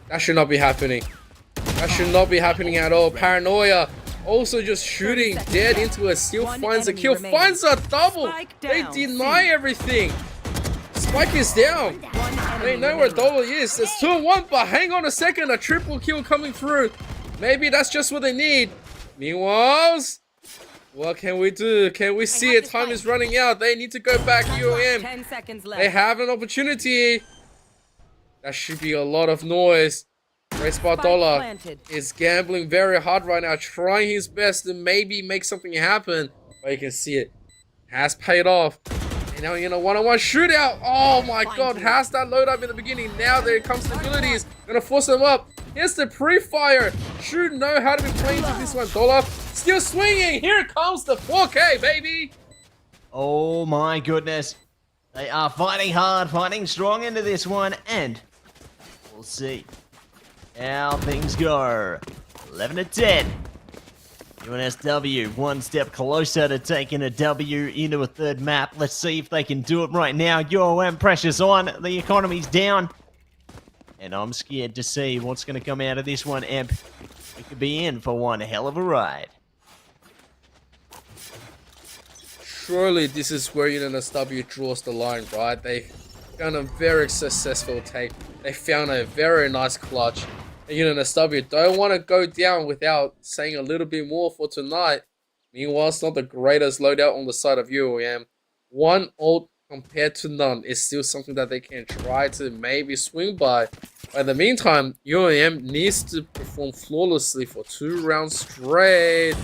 That should not be happening. That should not be happening at all. Paranoia also just shooting dead into it. Still finds a kill. Finds a double. They deny everything. Spike is down. They know where double is. There's 2-1, but hang on a second. A triple kill coming through. Maybe that's just what they need. Meanwhile, what can we do? Can we see it? Time is running out. They need to go back. UOM. 10 seconds left. They have an opportunity. That should be a lot of noise. Race Bardola is gambling very hard right now, trying his best to maybe make something happen. But you can see it has paid off. And now, you know, one-on-one shootout. Oh my god, has that load up in the beginning. Now there comes the abilities. Gonna force them up. Here's the pre-fire. Should know how to be playing to this one. Dollar still swinging. Here comes the 4K, baby. Oh my goodness. They are fighting hard, fighting strong into this one, and we'll see how things go. 11 to 10. UNSW one step closer to taking a W into a third map. Let's see if they can do it right now. UOM pressure's on. The economy's down. And I'm scared to see what's going to come out of this one, Emp. We could be in for one hell of a ride. Surely this is where UNSW draws the line, right? They found a very successful take. They found a very nice clutch. And UNSW don't want to go down without saying a little bit more for tonight. Meanwhile, it's not the greatest loadout on the side of UOM. One ult compared to none is still something that they can try to maybe swing by. But in the meantime, UOM needs to perform flawlessly for 2 rounds straight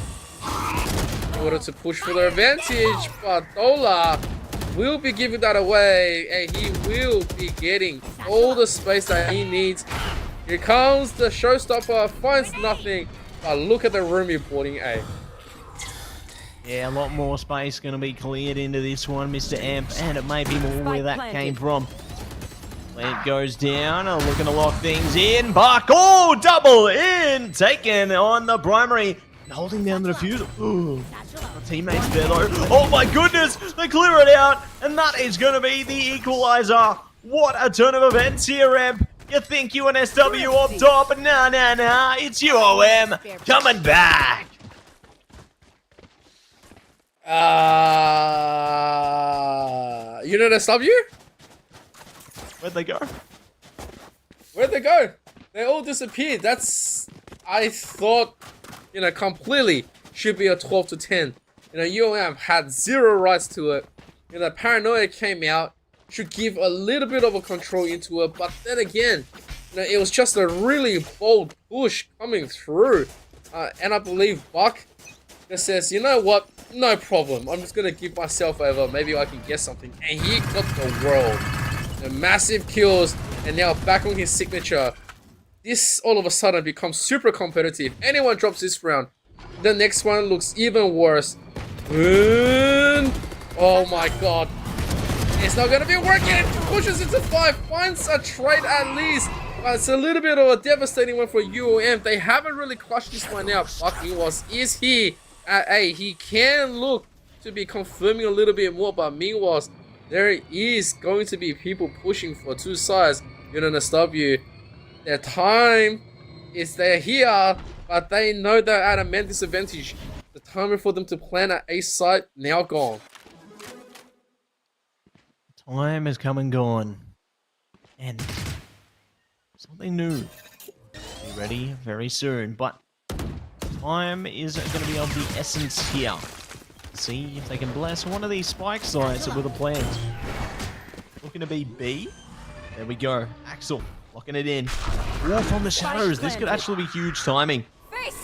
in order to push for their advantage. But Dola will be giving that away, and he will be getting all the space that he needs. Here comes the showstopper, finds nothing, but look at the room reporting A. Yeah, a lot more space going to be cleared into this one, Mr. Amp, and it may be more where that came from. Plant goes down, looking to lock things in. Buck, oh, double in, taken on the primary, and holding down the defusal. Ooh, our teammates there though. Oh my goodness, they clear it out, and that is going to be the equalizer. What a turn of events here, Amp. You think UNSW up top? Nah, nah, nah. It's UOM coming back. UNSW? Where'd they go? Where'd they go? They all disappeared. That's, I thought, completely should be a 12 to 10. UOM had zero rights to it. Paranoia came out. Should give a little bit of a control into it, but then again, it was just a really bold push coming through, and I believe Buck just says, you know what, no problem, I'm just gonna give myself over, maybe I can get something, and he got the world. The massive kills, and now back on his signature. This all of a sudden becomes super competitive. Anyone drops this round, the next one looks even worse. And oh my god. It's not gonna be working. Pushes into 5, finds a trade at least. But it's a little bit of a devastating one for UOM. They haven't really clutched this one out. But Meanwhile is here at A. He can look to be confirming a little bit more. But meanwhile, there is going to be people pushing for two sides. UNSW. Their time is they're here, but they know they're at a man disadvantage. The time for them to plan at A side now gone. Time has come and gone. And something new will be ready very soon. But time is going to be of the essence here. See if they can bless one of these spike sides with a plant. Looking to be B. There we go. Axel locking it in. Wolf on the shadows. This could actually be huge timing.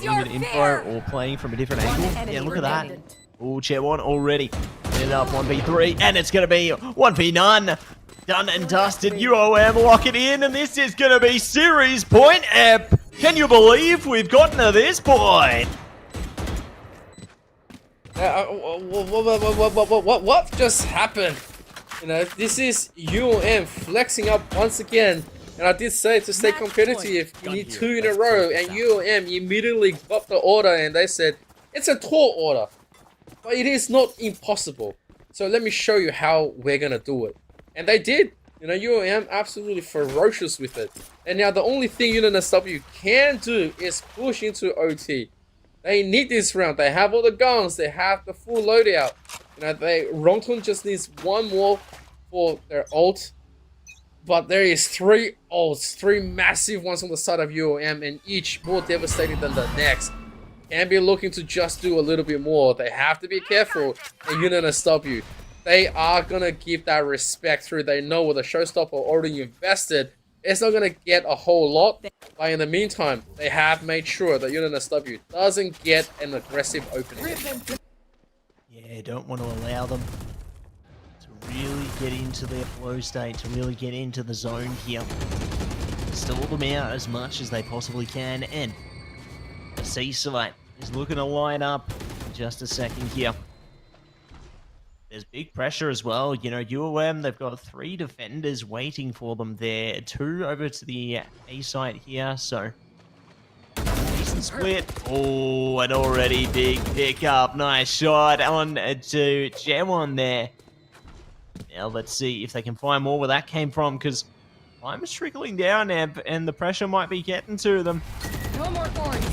Even info or playing from a different angle. Yeah, look at that. Oh, chair one already. It up 1v3, and it's going to be 1v9. Done and dusted. UOM lock it in, and this is going to be series point ep. Can you believe we've gotten to this point? What just happened? You know, this is UOM flexing up once again. And I did say to stay competitive, you need 2 in a row. And UOM immediately got the order, and they said, it's a tall order. But it is not impossible. So let me show you how we're going to do it. And they did. You know, UOM absolutely ferocious with it. And now the only thing UNSW can do is push into OT. They need this round. They have all the guns. They have the full loadout. You know, Rongton just needs one more for their ult. But there is 3 ults, 3 massive ones on the side of UOM, and each more devastating than the next. Can be looking to just do a little bit more. They have to be careful. And UNSW, they are going to give that respect through. They know with a showstopper already invested, it's not going to get a whole lot. But in the meantime, they have made sure that UNSW doesn't get an aggressive opening. Yeah, don't want to allow them to really get into their flow state, to really get into the zone here. Stall them out as much as they possibly can, and the C site is looking to line up in just a second here. There's big pressure as well. You know, UOM, they've got 3 defenders waiting for them there. 2 over to the A site here, so decent split. Oh, and already big pickup. Nice shot on to Jemon there. Now let's see if they can find more where that came from, because time is trickling down, and the pressure might be getting to them. No more thorns.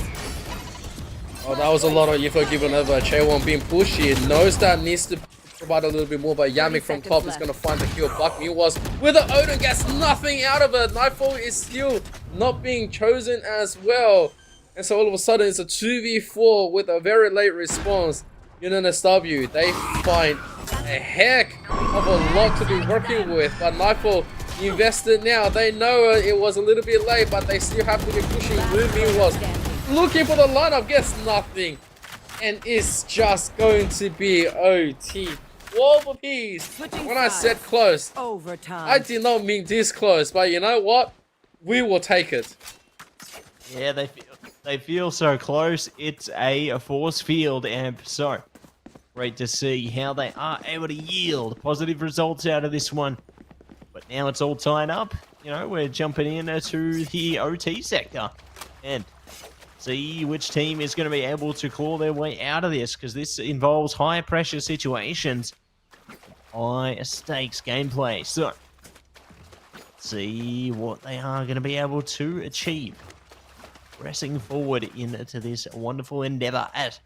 Oh, that was a lot of info given over. Chaewon being pushed here. Knows that needs to provide a little bit more, but Yamik from top is going to find the kill. Buck was with the Odin, gets nothing out of it. Nightfall is still not being chosen as well. And so all of a sudden it's a 2v4 with a very late response. UNSW, they find a heck of a lot to be working with, but Nightfall invested now. They know it was a little bit late, but they still have to be pushing. Moonbeam was looking for the lineup, gets nothing, and it's just going to be OT. 12 apiece. When I said close, I did not mean this close, but you know what? We will take it. Yeah, they feel so close. It's a force field, and so great to see how they are able to yield positive results out of this one. But now it's all tied up. You know, we're jumping into the OT sector and see which team is going to be able to claw their way out of this, because this involves high pressure situations, high stakes gameplay. So let's see what they are going to be able to achieve, pressing forward into this wonderful endeavor as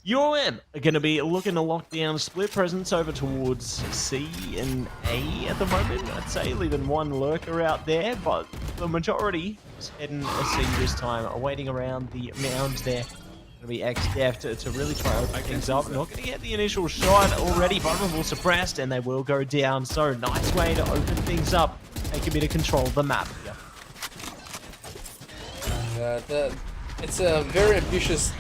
UOM are going to be looking to lock down split presence over towards C and A at the moment. I'd say leaving one lurker out there, but the majority is heading a C this time, waiting around the mound there. Going to be X-Def to really try to open things up. Not going to get the initial shot already. Vulnerable suppressed, and they will go down. So nice way to open things up. Take a bit of control of the map here. It's a very ambitious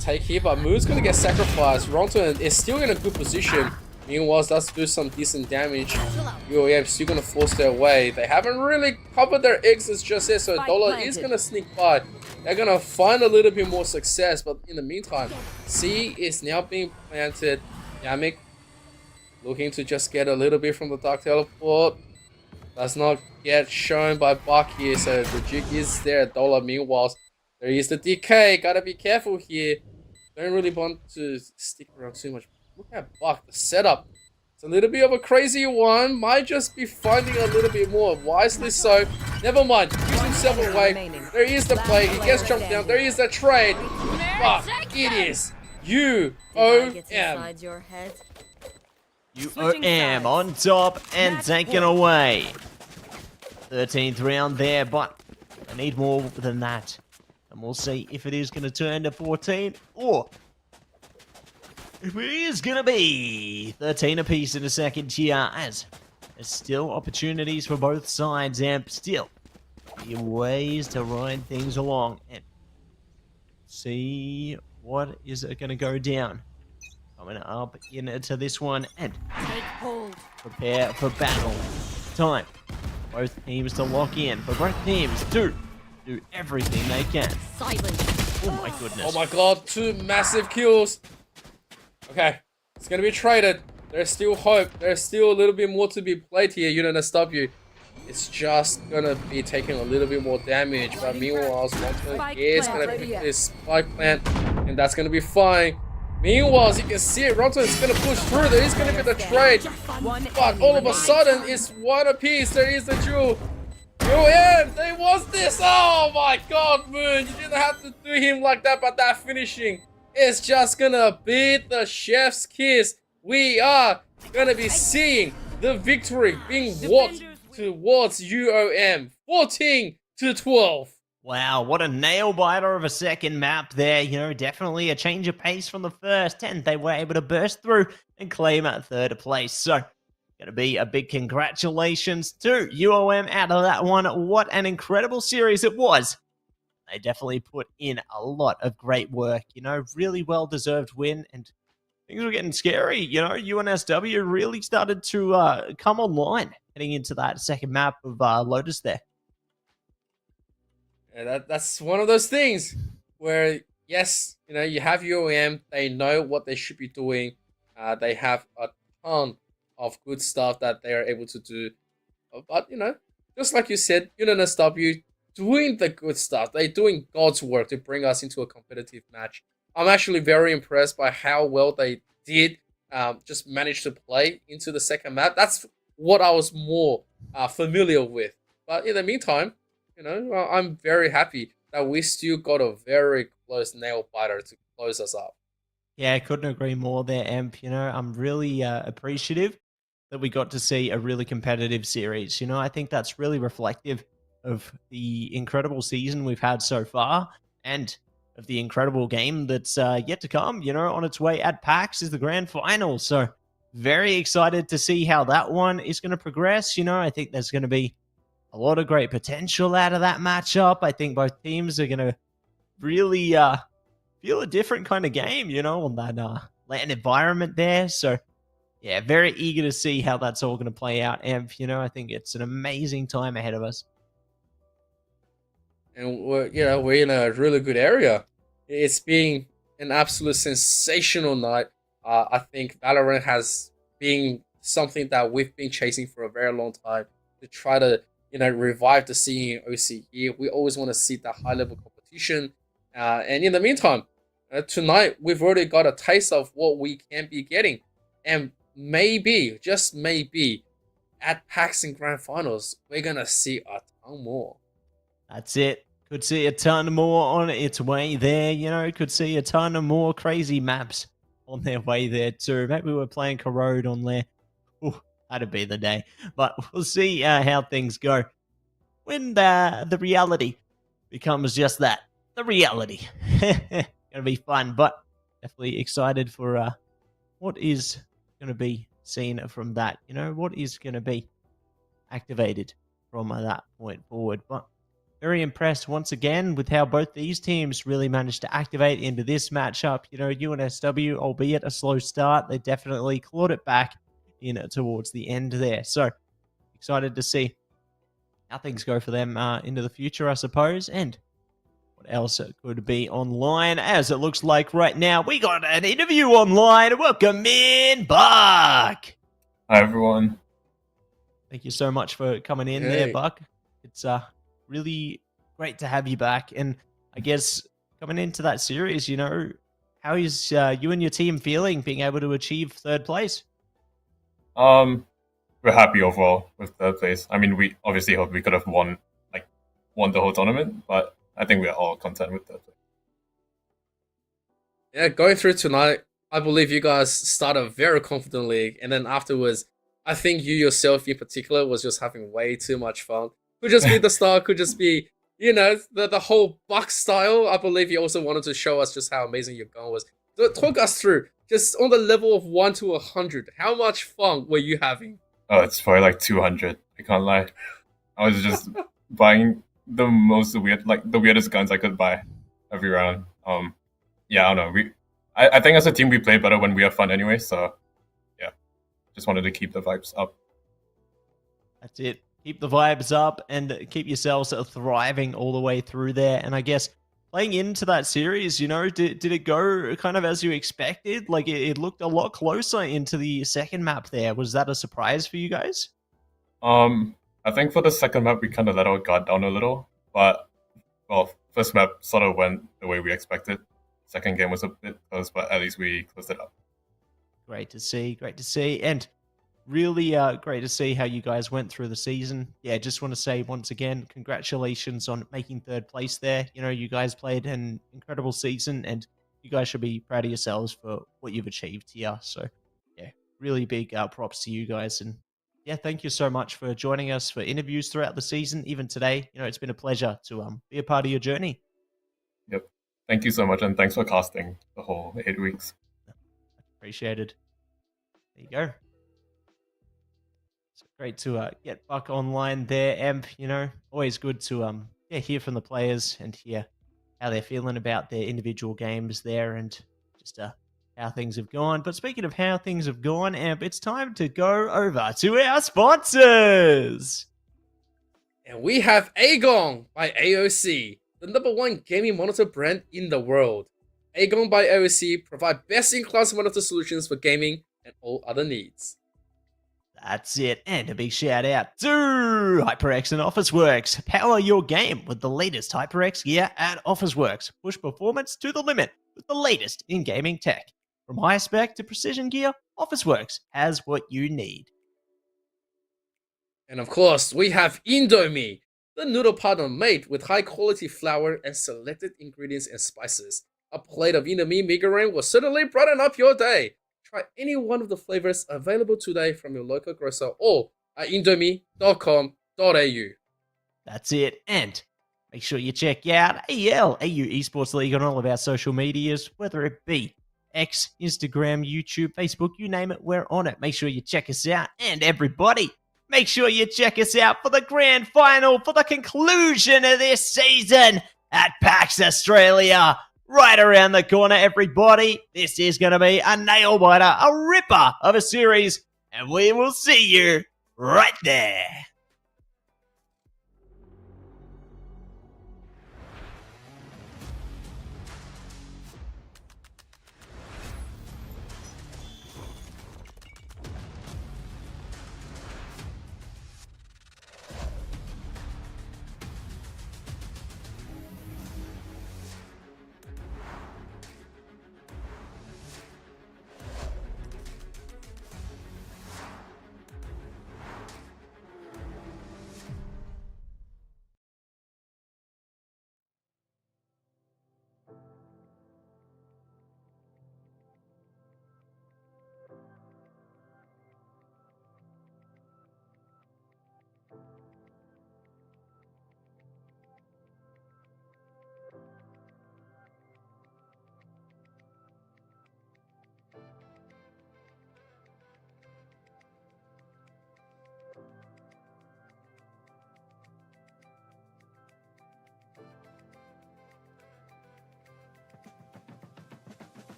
take here, but Moon's going to get sacrificed. Ronton is still in a good position. Meanwhile, does do some decent damage. UOM still gonna force their way. They haven't really covered their exits just yet, so Dollar is gonna sneak by. They're gonna find a little bit more success, but in the meantime, C is now being planted. Yamik looking to just get a little bit from the Dark Teleport. Does not get shown by Buck here, so the jig is there. Dollar, meanwhile, there is the DK. Gotta be careful here. Don't really want to stick around too much. Look at Buck, the setup. It's a little bit of a crazy one. Might just be finding a little bit more. Wisely so. Never mind. Gives himself away. There is the play. He gets jumped down. There is the trade. But it is UOM. UOM on top and taken away. 13th round there, but I need more than that. And we'll see if it is going to turn to 14 or if it is going to be 13 apiece in the second here, as there's still opportunities for both sides and still ways to ride things along and see what is going to go down. Coming up into this one and prepare for battle. Time. Both teams to lock in. For both teams to do everything they can. Oh my goodness. Oh my god, 2 massive kills. Okay, it's gonna be traded. There's still hope. There's still a little bit more to be played here. You're gonna stop you. It's just gonna be taking a little bit more damage. But meanwhile, Ronto is gonna pick this spike plant, and that's gonna be fine. Meanwhile, as you can see it, Ronto is gonna push through. There is gonna be the trade. But all of a sudden, it's one apiece. There is the duel. UOM, there was this. Oh my god, Moon. You didn't have to do him like that, but that finishing is just gonna be the chef's kiss. We are gonna be seeing the victory being walked towards UOM. 14-12. Wow, what a nail-biter of a second map there. You know, definitely a change of pace from the first, and they were able to burst through and claim at 3rd place. So, going to be a big congratulations to UOM out of that one. What an incredible series it was. They definitely put in a lot of great work. You know, really well-deserved win, and things were getting scary. You know, UNSW really started to come online heading into that second map of Lotus there. Yeah, that's one of those things where, yes, you know, you have UOM, they know what they should be doing. They have a ton of good stuff that they are able to do. But, you know, just like you said, UNSW doing the good stuff. They're doing God's work to bring us into a competitive match. I'm actually very impressed by how well they did just manage to play into the second map. That's what I was more familiar with. But in the meantime, you know, I'm very happy that we still got a very close nail biter to close us up. Yeah, I couldn't agree more there, Emp. You know, I'm really appreciative that we got to see a really competitive series. You know, I think that's really reflective of the incredible season we've had so far and of the incredible game that's yet to come. You know, on its way at PAX is the grand final. So very excited to see how that one is going to progress. You know, I think there's going to be a lot of great potential out of that matchup. I think both teams are going to really feel a different kind of game, you know, on that LAN environment there. So, yeah, very eager to see how that's all going to play out. And, you know, I think it's an amazing time ahead of us. And, we're in a really good area. It's been an absolute sensational night. I think Valorant has been something that we've been chasing for a very long time to try to, you know, revive the scene in OC here. We always want to see that high-level competition. And in the meantime, tonight, we've already got a taste of what we can be getting. And maybe, just maybe, at PAX and Grand Finals, we're going to see a ton more. That's it. Could see a ton more on its way there. You know, could see a ton of more crazy maps on their way there too. Maybe we're playing Corrode on there. Ooh, that'd be the day. But we'll see how things go when the reality becomes just that. The reality. Gonna be fun, but definitely excited for what is gonna be seen from that. You know, what is gonna be activated from that point forward. But very impressed once again with how both these teams really managed to activate into this matchup. You know, UNSW, albeit a slow start, they definitely clawed it back in towards the end there. So excited to see how things go for them into the future, I suppose. And what else could be online? As it looks like right now, we got an interview online. Welcome in, Buck. Hi, everyone. Thank you so much for coming in there, Buck. It's really great to have you back. And I guess coming into that series, you know, how is you and your team feeling being able to achieve third place? We're happy overall with third place. I mean, we obviously hope we could have won the whole tournament, but I think we're all content with third place. Yeah, going through tonight, I believe you guys started very confidently, and then afterwards, I think you yourself in particular was just having way too much fun. Could just be the start, could just be, you know, the whole Buck style. I believe you also wanted to show us just how amazing your gun was. So talk us through, just on the level of 1 to 100, how much fun were you having? Oh, it's probably like 200. I can't lie. I was just buying the weirdest guns I could buy every round. Yeah, I don't know. I think as a team we play better when we have fun anyway. So yeah, just wanted to keep the vibes up. That's it. Keep the vibes up and keep yourselves thriving all the way through there. And I guess playing into that series, you know, did it go kind of as you expected? Like it looked a lot closer into the second map there. Was that a surprise for you guys? I think for the second map we kind of let our guard down a little, but well, first map sort of went the way we expected. Second game was a bit close, but at least we closed it up. Great to see, and really great to see how you guys went through the season. Yeah, just want to say once again, congratulations on making third place there. You know, you guys played an incredible season, and you guys should be proud of yourselves for what you've achieved here. So, yeah, really big props to you guys. And yeah, thank you so much for joining us for interviews throughout the season, even today. You know, it's been a pleasure to be a part of your journey. Yep. Thank you so much, and thanks for casting the whole 8 weeks. Appreciated. There you go. It's great to get Buck online there, Emp. You know, always good to hear from the players and hear how they're feeling about their individual games there, and just how things have gone. But speaking of how things have gone, Amp, it's time to go over to our sponsors. And we have AGON by AOC, the #1 gaming monitor brand in the world. AGON by AOC provide best-in-class monitor solutions for gaming and all other needs. That's it. And a big shout out to HyperX and Officeworks. Power your game with the latest HyperX gear at Officeworks. Push performance to the limit with the latest in gaming tech. From high spec to precision gear, Officeworks has what you need. And of course, we have Indomie, the noodle partner made with high-quality flour and selected ingredients and spices. A plate of Indomie migarang will certainly brighten up your day. Try any one of the flavors available today from your local grocer or at indomie.com.au. That's it. And make sure you check out AEL, AU Esports League, on all of our social medias, whether it be X, Instagram, YouTube, Facebook, you name it, we're on it. Make sure you check us out. And everybody, make sure you check us out for the grand final, for the conclusion of this season at PAX Australia. Right around the corner, everybody. This is going to be a nail-biter, a ripper of a series, and we will see you right there.